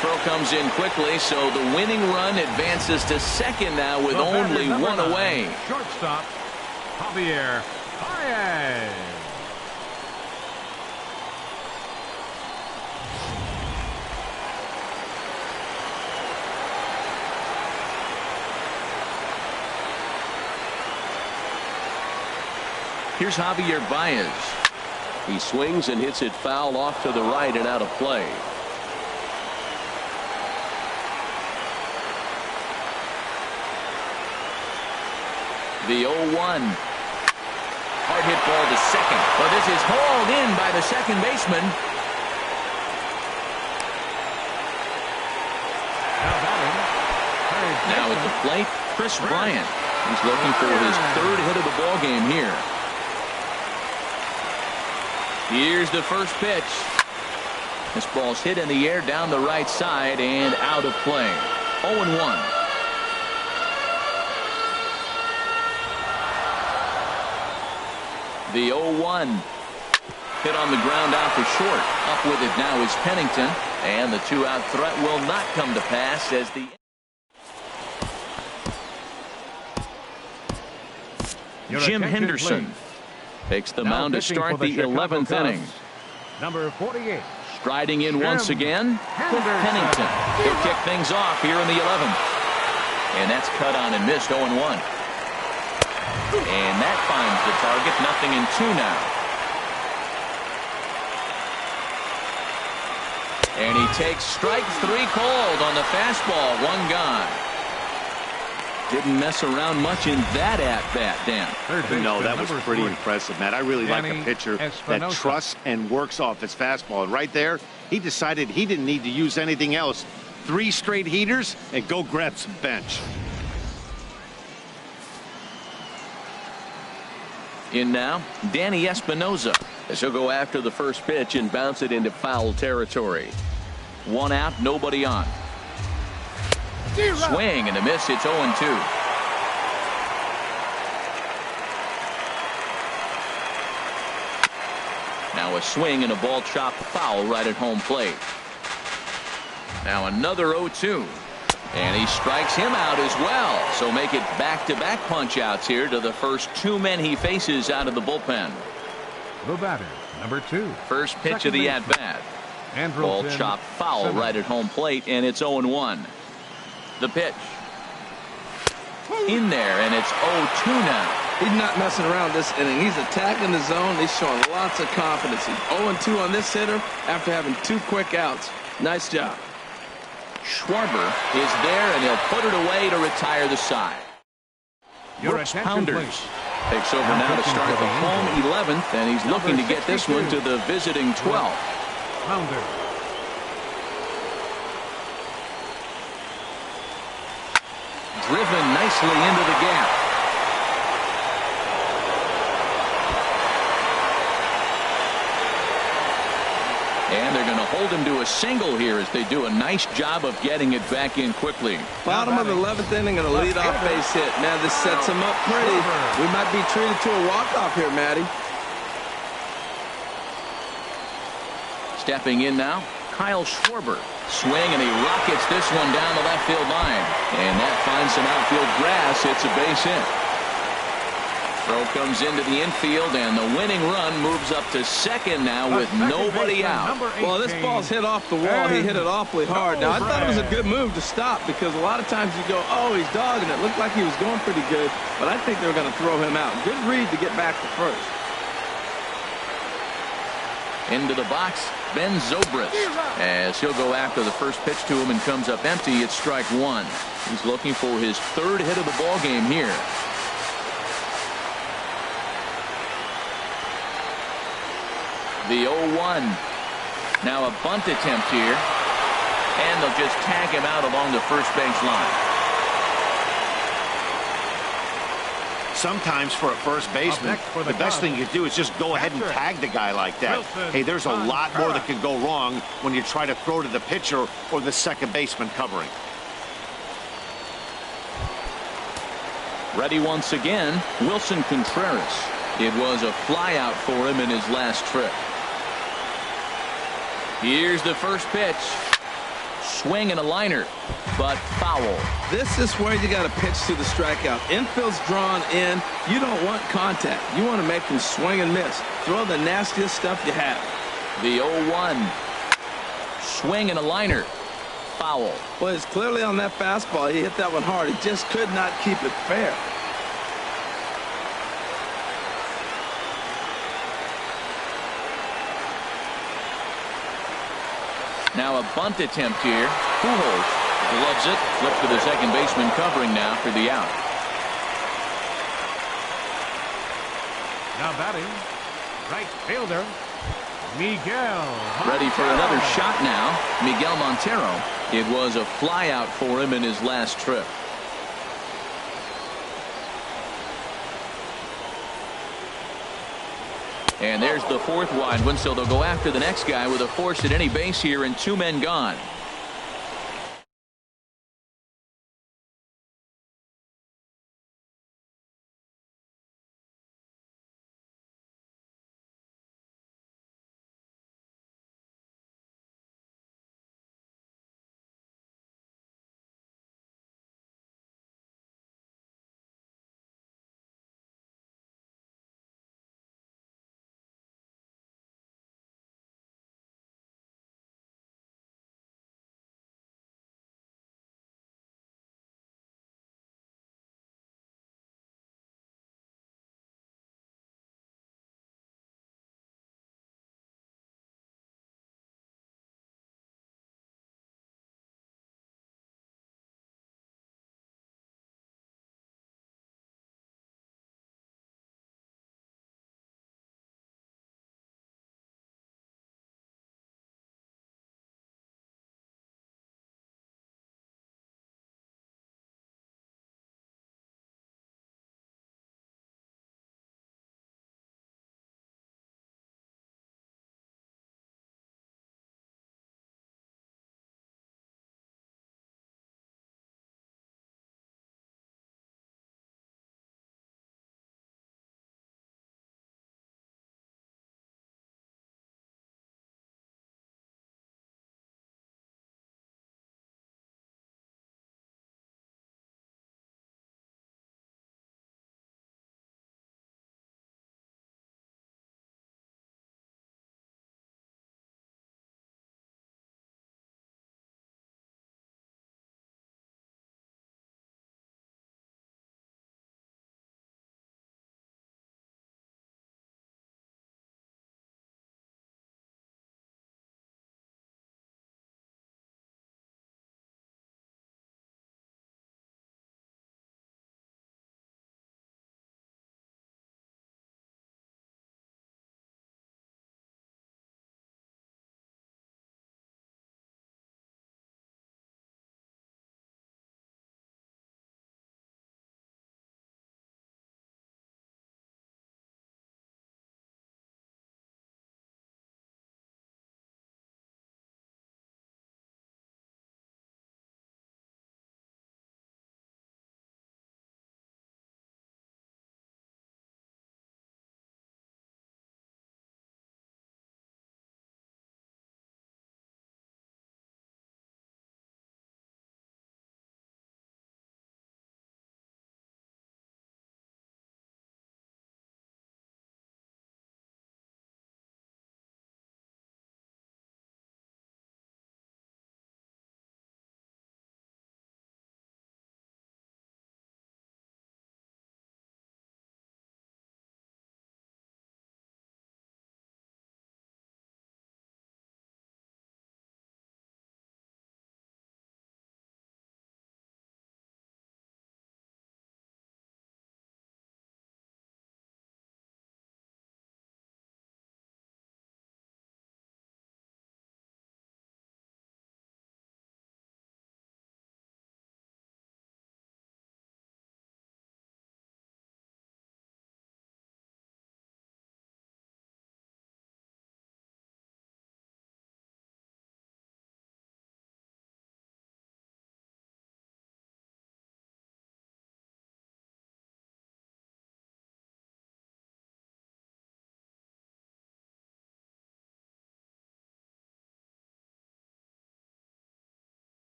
Throw comes in quickly, so the winning run advances to second now with only 1 away. Shortstop, Javier Baez. Here's Javier Baez. He swings and hits it foul off to the right and out of play. The 0-1. Hard hit ball to second. But this is hauled in by the second baseman. Now at the plate, Chris Bryant. He's looking for his 3rd hit of the ball game here. Here's the first pitch. This ball's hit in the air down the right side and out of play. 0-1. The 0-1. Hit on the ground out for short. Up with it now is Pennington. And the 2-out threat will not come to pass as the Jim Henderson takes the mound to start the 11th inning. Number 48. Striding in once again, Pennington. He'll kick things off here in the 11th. And that's cut on and missed. 0-1. And that finds the target. Nothing in 2 now. And he takes strike 3 cold on the fastball. 1 gone. Didn't mess around much in that at-bat, Dan. No, that was pretty impressive, Matt. I really like a pitcher that trusts and works off his fastball. And right there, he decided he didn't need to use anything else. 3 straight heaters and go grab some bench. In now, Danny Espinosa, as he'll go after the first pitch and bounce it into foul territory. 1 out, nobody on. Swing and a miss. It's 0-2. Now a swing and a ball chopped foul right at home plate. Now another 0-2. And he strikes him out as well. So make it back-to-back punch-outs here to the first 2 men he faces out of the bullpen. The batter, number 2. First pitch of the at-bat. Ball chopped foul right at home plate, and it's 0-1. The pitch. In there, and it's 0-2 now. He's not messing around this inning. He's attacking the zone. He's showing lots of confidence. He's 0-2 on this hitter after having 2 quick outs. Nice job. Schwarber is there, and he'll put it away to retire the side. Brooks Pounders takes over now to start the home 11th, and he's looking to get this one to the visiting 12th. Pounder. Driven nicely into the gap. And they're going to hold him to a single here as they do a nice job of getting it back in quickly. Bottom of the 11th inning and a leadoff base hit. Man, this sets him up pretty. We might be treated to a walk-off here, Matty. Stepping in now, Kyle Schwarber. Swing, and he rockets this one down the left field line. And that finds some outfield grass. It's a base hit. Throw comes into the infield, and the winning run moves up to second now with nobody out. Well, this ball's hit off the wall. He hit it awfully hard. Now, I thought it was a good move to stop because a lot of times you go, oh, he's dogging it. Looked like he was going pretty good, but I think they were going to throw him out. Good read to get back to first. Into the box, Ben Zobrist, as he'll go after the first pitch to him and comes up empty. It's strike 1. He's looking for his 3rd hit of the ball game here. The 0-1. Now a bunt attempt here, and they'll just tag him out along the first base line. Sometimes for a first baseman, the best thing you do is just go ahead and tag the guy like that. Hey, there's a lot more that can go wrong when you try to throw to the pitcher or the second baseman covering. Ready once again, Wilson Contreras. It was a flyout for him in his last trip. Here's the first pitch. Swing and a liner, but foul. This is where you got to pitch to the strikeout. Infield's drawn in. You don't want contact. You want to make them swing and miss. Throw the nastiest stuff you have. The 0-1. Swing and a liner. Foul. Well, it's clearly on that fastball. He hit that one hard. He just could not keep it fair. Now a bunt attempt here. Pujols gloves it. Flips to the second baseman covering now for the out. Now batting, right fielder, Miguel. Ready for another shot now. Miguel Montero. It was a flyout for him in his last trip. And there's the 4th wide one, so they'll go after the next guy with a force at any base here and 2 men gone.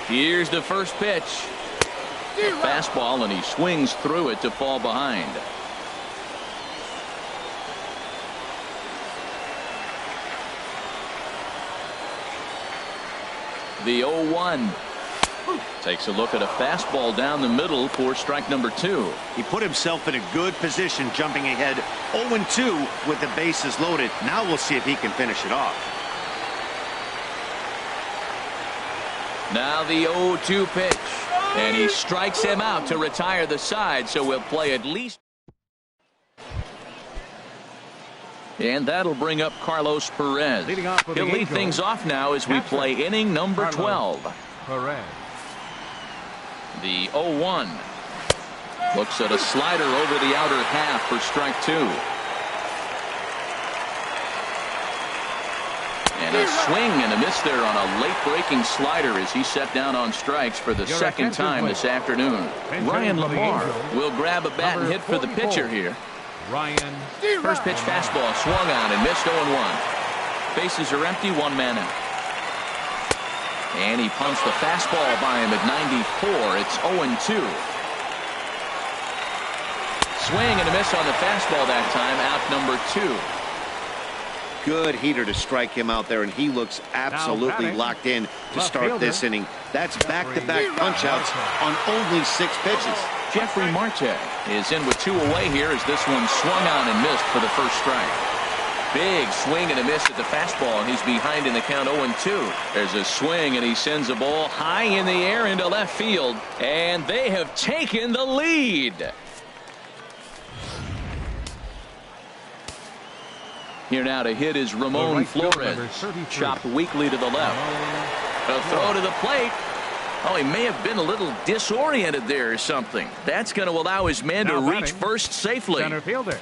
Here's the first pitch. A fastball, and he swings through it to fall behind. The 0-1. Takes a look at a fastball down the middle for strike number 2. He put himself in a good position jumping ahead 0-2 with the bases loaded. Now we'll see if he can finish it off. Now the 0-2 pitch. And he strikes him out to retire the side, so we'll play at least. And that'll bring up Carlos Perez. He'll lead things off now as we play inning number 12. Perez. The 0-1. Looks at a slider over the outer half for strike 2. And a swing and a miss there on a late breaking slider as he set down on strikes for the second time this afternoon. Ryan Lamar will grab a bat and hit for the pitcher here. Ryan. First pitch fastball swung on and missed 0-1. Bases are empty, 1 man out. And he punts the fastball by him at 94. It's 0-2. Swing and a miss on the fastball that time, out number 2. Good heater to strike him out there, and he looks absolutely locked in to start this inning. That's back-to-back punch-outs on only 6 pitches. Jeffrey Marte is in with 2 away here as this one swung on and missed for the first strike. Big swing and a miss at the fastball, and he's behind in the count 0-2. There's a swing, and he sends a ball high in the air into left field, and they have taken the lead. Here now to hit is Ramon Flores. Chopped weakly to the left. A throw to the plate. Oh, he may have been a little disoriented there or something. That's going to allow his man to reach first safely. Center fielder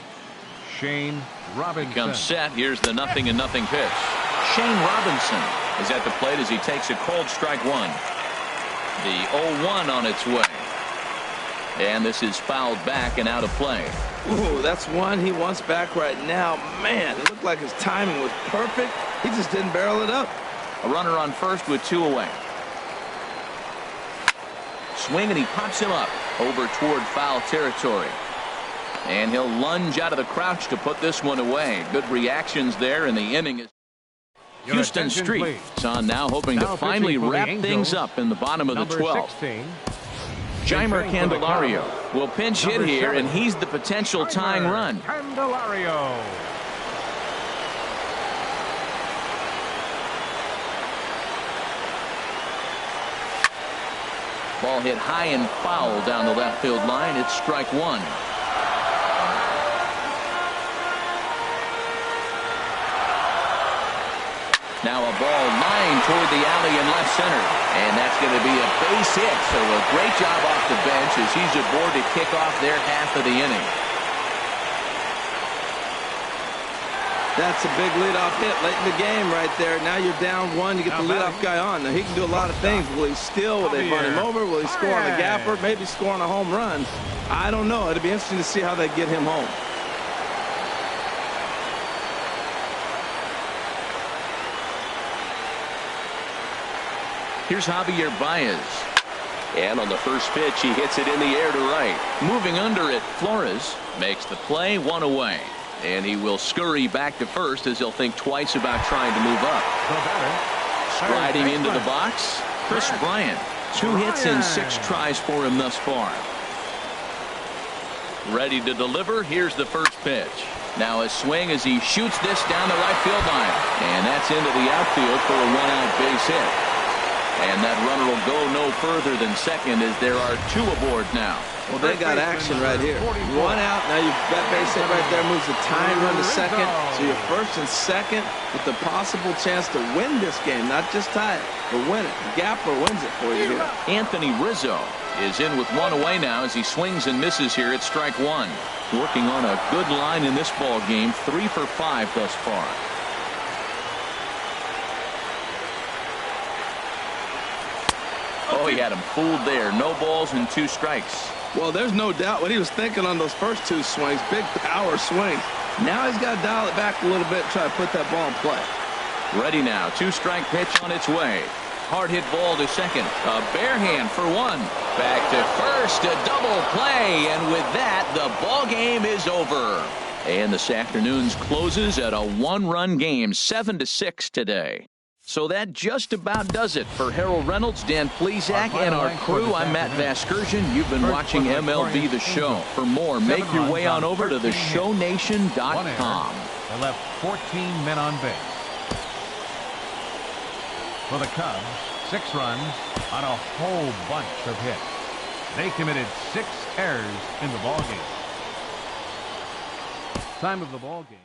Shane Robinson. Comes set. Here's the 0-0 pitch. Shane Robinson is at the plate as he takes a cold strike 1. The 0-1 on its way. And this is fouled back and out of play. Ooh, that's one he wants back right now. Man, it looked like his timing was perfect. He just didn't barrel it up. A runner on first with 2 away. Swing, and he pops him up over toward foul territory. And he'll lunge out of the crouch to put this one away. Good reactions there, and the inning is. Houston Street is on now, hoping to finally wrap things up in the bottom of the 12th. Jeimer Candelario will pinch hit here, and he's the potential tying run. Candelario. Ball hit high and foul down the left field line. It's strike 1. Now a ball lined toward the alley in left center. And that's going to be a base hit. So a great job off the bench as he's aboard to kick off their half of the inning. That's a big leadoff hit late in the game right there. Now you're down 1. You get the leadoff guy on. Now he can do a lot of things. Will he steal? Will they run him over? Will he score on a gapper? Maybe score on a home run. I don't know. It'll be interesting to see how they get him home. Here's Javier Baez. And on the first pitch, he hits it in the air to right. Moving under it, Flores makes the play, 1 away. And he will scurry back to first as he'll think twice about trying to move up. Striding into the box, Chris Bryant. 2 hits in 6 tries for him thus far. Ready to deliver. Here's the first pitch. Now a swing as he shoots this down the right field line. And that's into the outfield for a 1-out base hit. And that runner will go no further than second as there are 2 aboard now. Well, they got action right here. 1 out. Now that base hit right there moves the tying run to second. So you're first and second with the possible chance to win this game. Not just tie it, but win it. Gapper wins it for you here. Anthony Rizzo is in with 1 away now as he swings and misses here at strike 1. Working on a good line in this ball game. 3 for 5 thus far. Oh, he had him fooled there. No balls and 2 strikes. Well, there's no doubt what he was thinking on those first 2 swings. Big power swings. Now he's got to dial it back a little bit and try to put that ball in play. Ready now. 2-strike pitch on its way. Hard hit ball to second. A bare hand for one. Back to first. A double play. And with that, the ball game is over. And this afternoon's closes at a one-run game, 7-6 today. So that just about does it for Harold Reynolds, Dan Plesac, and our crew. I'm Matt Vasgersian. You've been watching MLB The Show. For more, make your way on over to theshownation.com. They left 14 men on base. For the Cubs, 6 runs on a whole bunch of hits. They committed 6 errors in the ballgame. Time of the ballgame.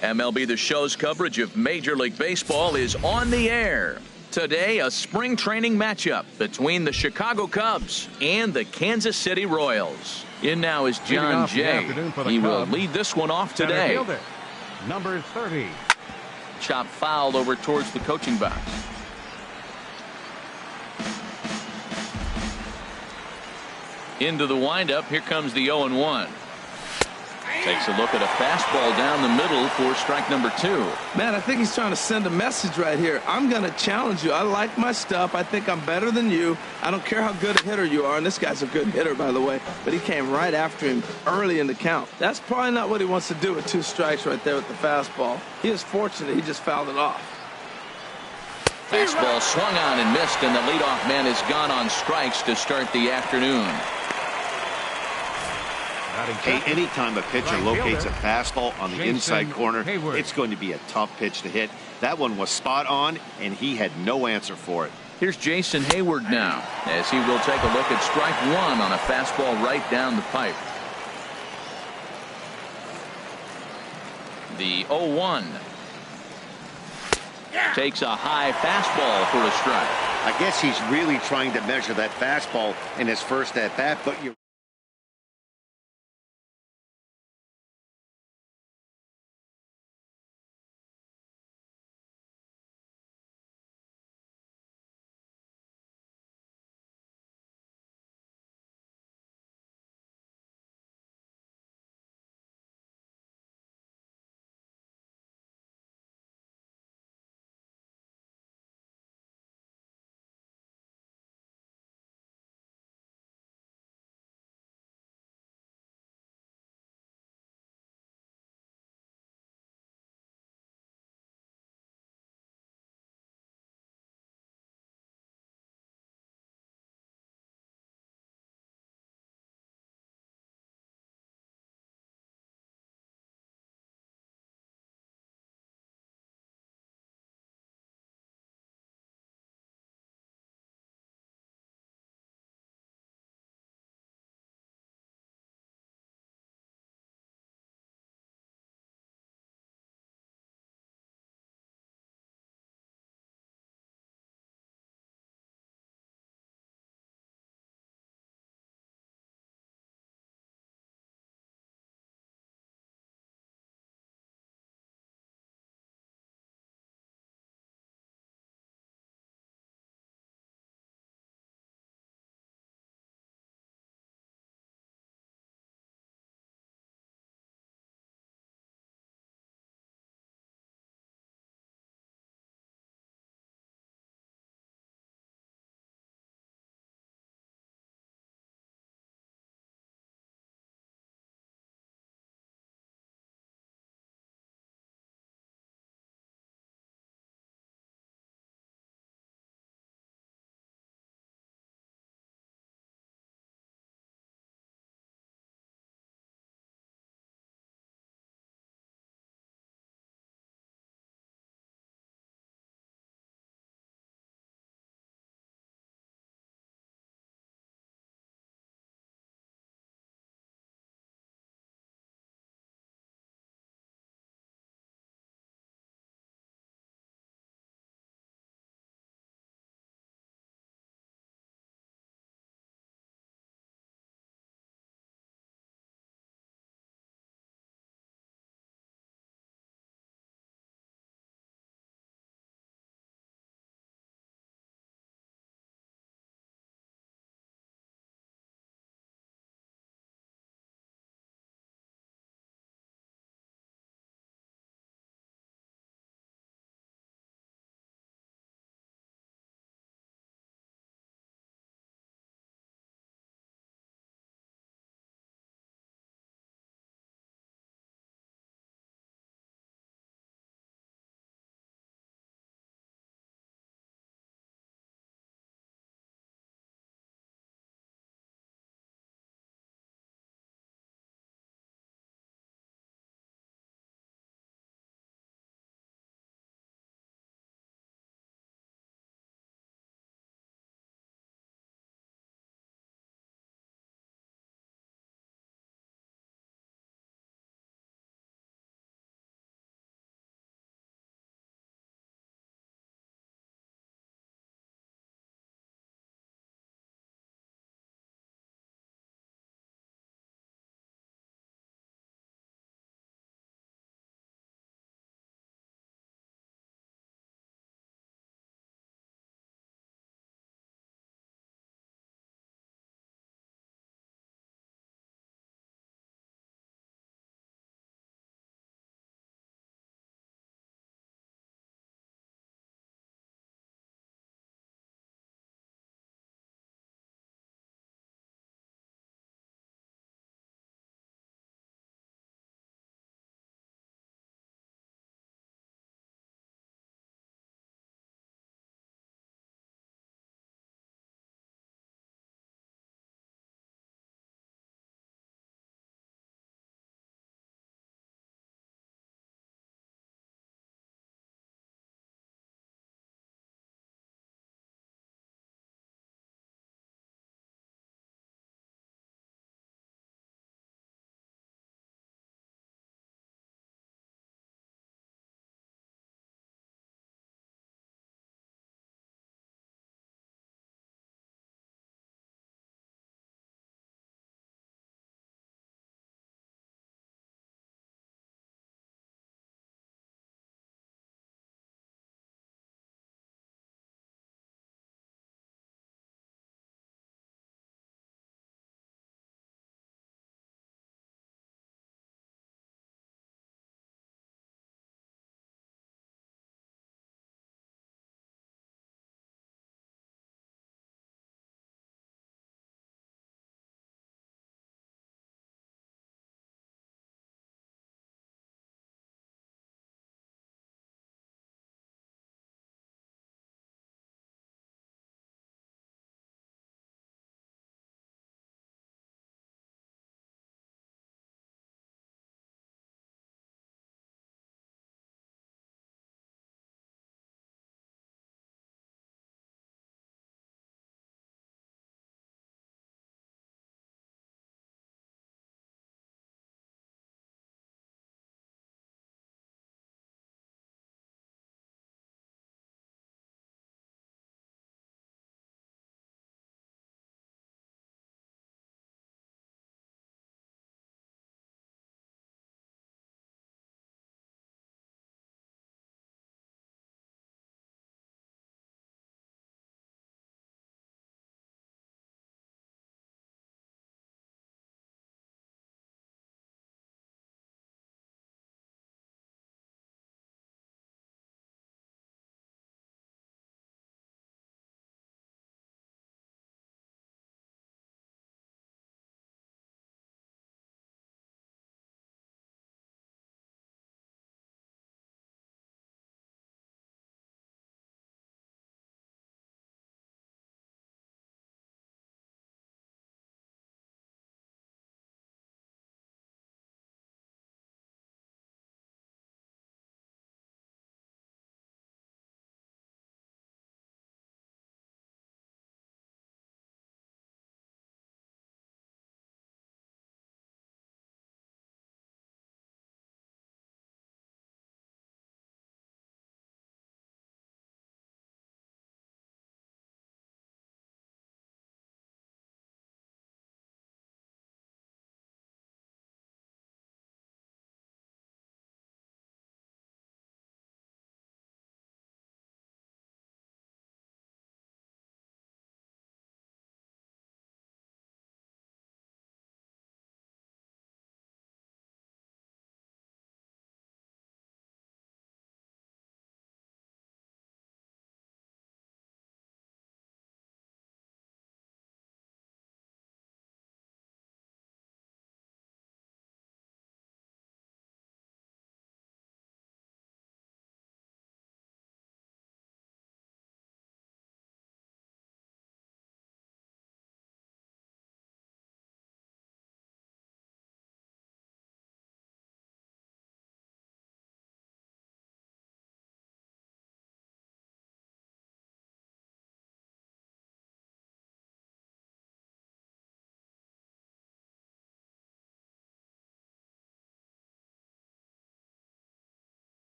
MLB The Show's coverage of Major League Baseball is on the air. Today, a spring training matchup between the Chicago Cubs and the Kansas City Royals. In now is John Jay. He will lead this one off today. Fielder, number 30. Chop fouled over towards the coaching box. Into the windup. Here comes the 0-1. Takes a look at a fastball down the middle for strike number 2. Man, I think he's trying to send a message right here. I'm going to challenge you. I like my stuff. I think I'm better than you. I don't care how good a hitter you are. And this guy's a good hitter, by the way. But he came right after him early in the count. That's probably not what he wants to do with 2 strikes right there with the fastball. He is fortunate he just fouled it off. Fastball swung on and missed, and the leadoff man is gone on strikes to start the afternoon. Hey, anytime a pitcher locates a fastball on the inside corner, it's going to be a tough pitch to hit. That one was spot on, and he had no answer for it. Here's Jason Hayward now, as he will take a look at strike 1 on a fastball right down the pipe. The 0-1. Takes a high fastball for a strike. I guess he's really trying to measure that fastball in his first at-bat, but you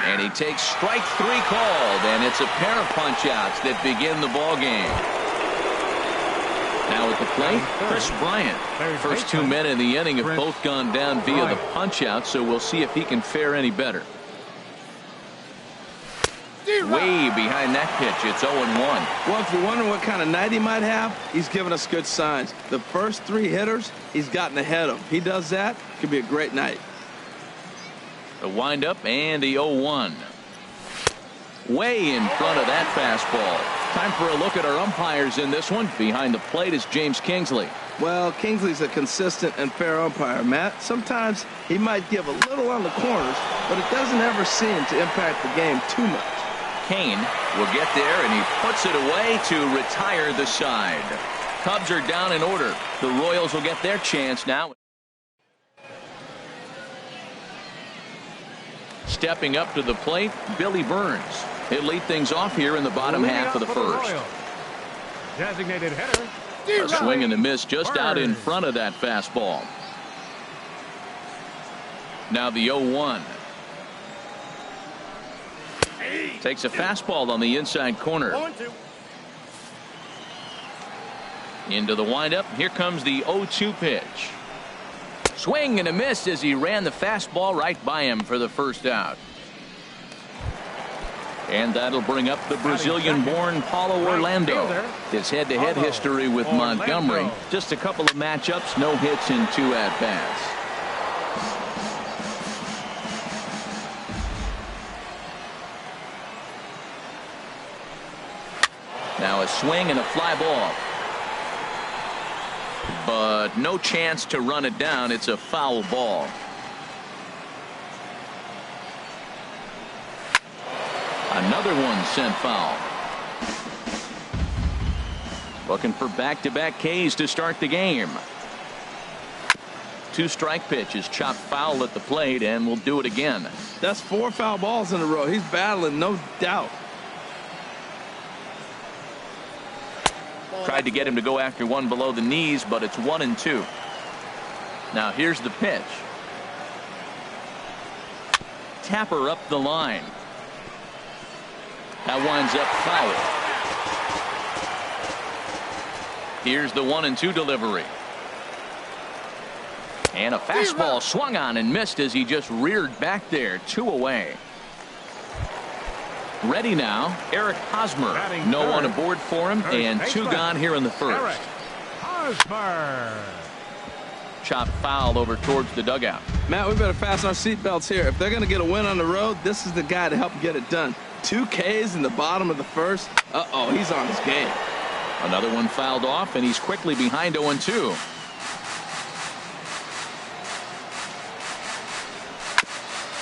And he takes strike 3 called, and it's a pair of punch-outs that begin the ball game. Now at the plate, Chris Bryant. First 2 men in the inning have both gone down via the punch-out, so we'll see if he can fare any better. Way behind that pitch, it's 0-1. Well, if you're wondering what kind of night he might have, he's given us good signs. The first 3 hitters, he's gotten ahead of. If he does that, it could be a great night. The windup and the 0-1. Way in front of that fastball. Time for a look at our umpires in this one. Behind the plate is James Kingsley. Well, Kingsley's a consistent and fair umpire, Matt. Sometimes he might give a little on the corners, but it doesn't ever seem to impact the game too much. Kane will get there, and he puts it away to retire the side. Cubs are down in order. The Royals will get their chance now. Stepping up to the plate, Billy Burns. He'll lead things off here in the bottom half of the first. Designated hitter. A swing and a miss just out in front of that fastball. Now the 0-1. Takes a fastball on the inside corner. Into the windup. Here comes the 0-2 pitch. Swing and a miss as he ran the fastball right by him for the first out. And that'll bring up the Brazilian-born Paulo Orlando. His head-to-head history with Montgomery. Just a couple of matchups, no hits in 2 at-bats. Now a swing and a fly ball. But no chance to run it down. It's a foul ball. Another one sent foul. Looking for back-to-back Ks to start the game. 2 strike pitches, chopped foul at the plate, and we'll do it again. That's 4 foul balls in a row. He's battling, no doubt. Tried to get him to go after one below the knees, but it's 1-2. Now here's the pitch. Tapper up the line. That winds up foul. Here's the 1-2 delivery. And a fastball swung on and missed as he just reared back there. 2 away. Ready now, Eric Hosmer. No one aboard for him, and 2 gone here in the first. Hosmer. Chop foul over towards the dugout. Matt, we better fasten our seatbelts here. If they're going to get a win on the road, this is the guy to help get it done. 2 Ks in the bottom of the first. Uh-oh, he's on his game. Another one fouled off, and he's quickly behind 0-2.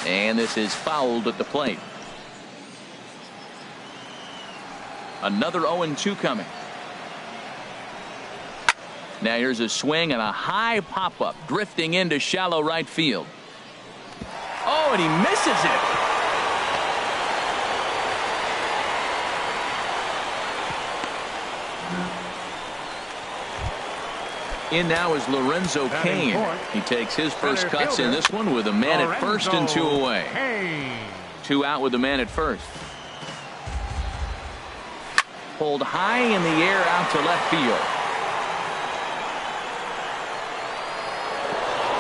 And this is fouled at the plate. Another 0-2 coming. Now here's a swing and a high pop-up drifting into shallow right field. Oh, and he misses it. In now is Lorenzo Cain. He takes his first cuts in this one with a man at first and 2 away. 2 out with the man at first. Pulled high in the air out to left field.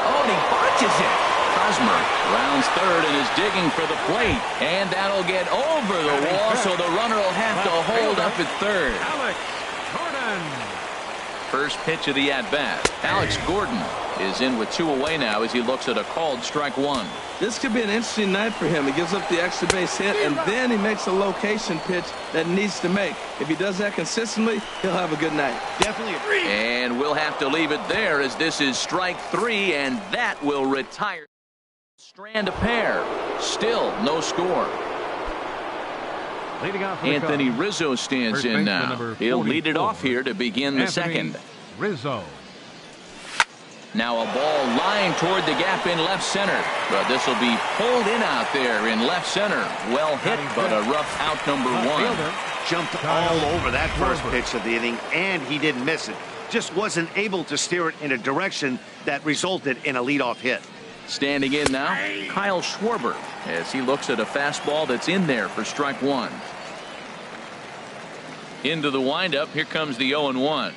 Oh, and he botches it. Hosmer rounds third and is digging for the plate. And that'll get over the wall, so the runner will have to hold up at third. First pitch of the at-bat. Alex Gordon is in with 2 away now as he looks at a called strike 1. This could be an interesting night for him. He gives up the extra base hit, and then he makes a location pitch that he needs to make. If he does that consistently, he'll have a good night. Definitely agree. And we'll have to leave it there as this is strike 3, and that will retire. Strand a pair. Still no score. Anthony Rizzo stands in now. He'll lead it off here to begin the second. Rizzo. Now a ball lined toward the gap in left center. But this will be pulled in out there in left center. Well hit, but a rough out number 1. Jumped all over that first pitch of the inning, and he didn't miss it. Just wasn't able to steer it in a direction that resulted in a leadoff hit. Standing in now, Kyle Schwarber, as he looks at a fastball that's in there for strike one. Into the windup, here comes the 0-1.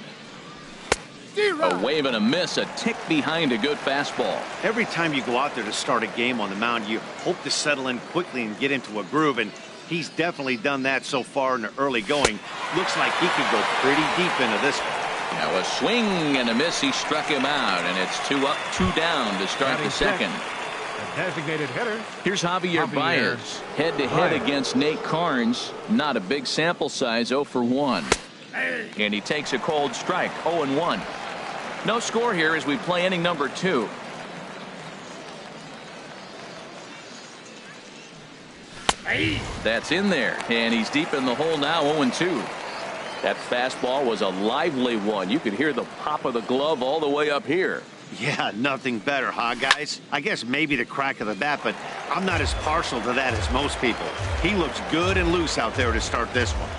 A wave and a miss, a tick behind a good fastball. Every time you go out there to start a game on the mound, you hope to settle in quickly and get into a groove, and he's definitely done that so far in the early going. Looks like he could go pretty deep into this one. Now a swing and a miss. He struck him out, and it's 2 up, 2 down to start the second. The designated hitter. Here's Javier Baez, head-to-head against Nate Carnes. Not a big sample size, 0 for 1. And he takes a cold strike, 0-1. No score here as we play inning number 2. That's in there, and he's deep in the hole now, 0-2. That fastball was a lively one. You could hear the pop of the glove all the way up here. Yeah, nothing better, huh, guys? I guess maybe the crack of the bat, but I'm not as partial to that as most people. He looks good and loose out there to start this one.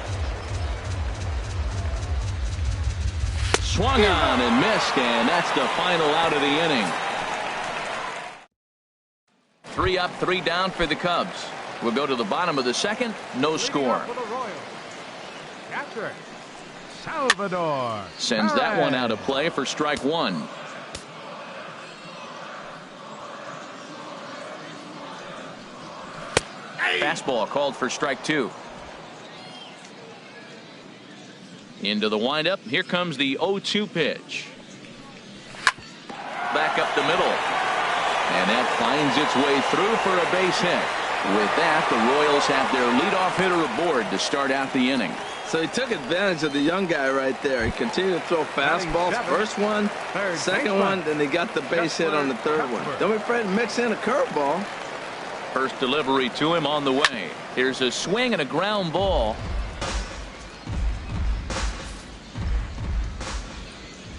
Swung on and missed, and that's the final out of the inning. 3 up, 3 down for the Cubs. We'll go to the bottom of the second. No score. Catcher Salvador sends that one out of play for strike one. Fastball called for strike 2. Into the windup. Here comes the 0-2 pitch. Back up the middle. And that finds its way through for a base hit. With that, the Royals have their leadoff hitter aboard to start out the inning. So he took advantage of the young guy right there. He continued to throw fastballs. First one, second one, then they got the base hit on the third one. Don't be afraid to mix in a curveball. First delivery to him on the way. Here's a swing and a ground ball.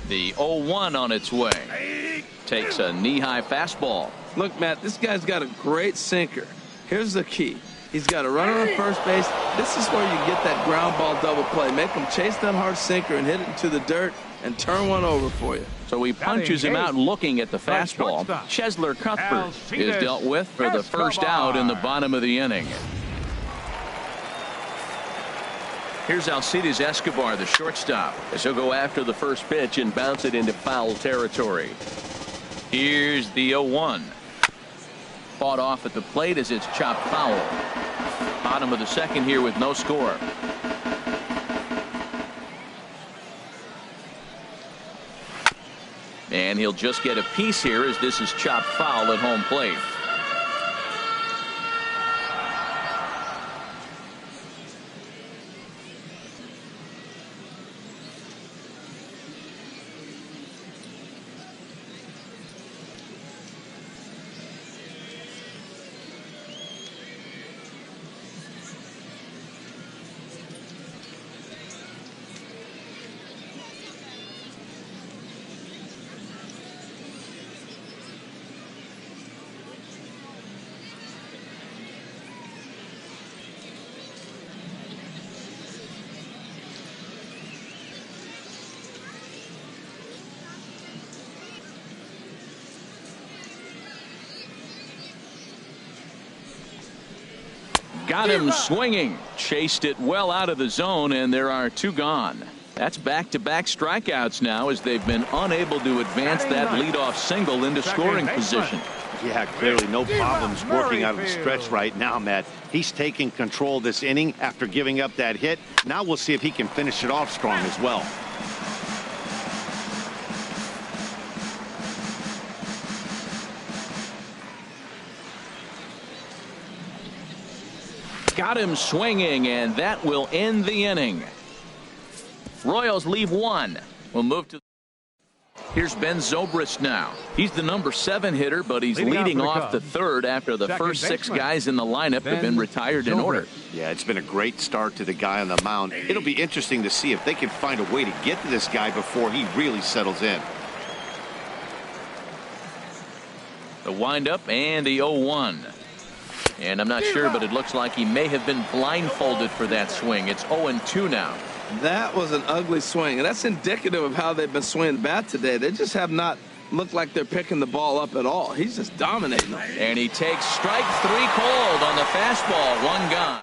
The 0-1 on its way. Takes a knee-high fastball. Look, Matt, this guy's got a great sinker. Here's the key. He's got a runner on first base. This is where you get that ground ball double play. Make him chase that hard sinker and hit it into the dirt and turn one over for you. So he punches him out looking at the fastball. Chesler Cuthbert is dealt with for the first out in the bottom of the inning. Here's Alcides Escobar, the shortstop, as he'll go after the first pitch and bounce it into foul territory. Here's the 0-1. Fought off at the plate as it's chopped foul. Bottom of the second here with no score. And he'll just get a piece here as this is chopped foul at home plate. Got him swinging. Chased it well out of the zone, and there are 2 gone. That's back-to-back strikeouts now as they've been unable to advance that leadoff single into scoring position. Yeah, clearly no problems working out of the stretch right now, Matt. He's taking control of this inning after giving up that hit. Now we'll see if he can finish it off strong as well. Got him swinging, and that will end the inning. Royals leave 1. We'll move to. Here's Ben Zobrist now. He's the number 7 hitter, but he's leading off the third after the first 6 guys in the lineup have been retired in order. Yeah, it's been a great start to the guy on the mound. It'll be interesting to see if they can find a way to get to this guy before he really settles in. The windup and the 0-1. And I'm not sure, but it looks like he may have been blindfolded for that swing. It's 0-2 now. That was an ugly swing, and that's indicative of how they've been swinging the bat today. They just have not look like they're picking the ball up at all. He's just dominating them. And he takes strike 3 cold on the fastball. 1 gone.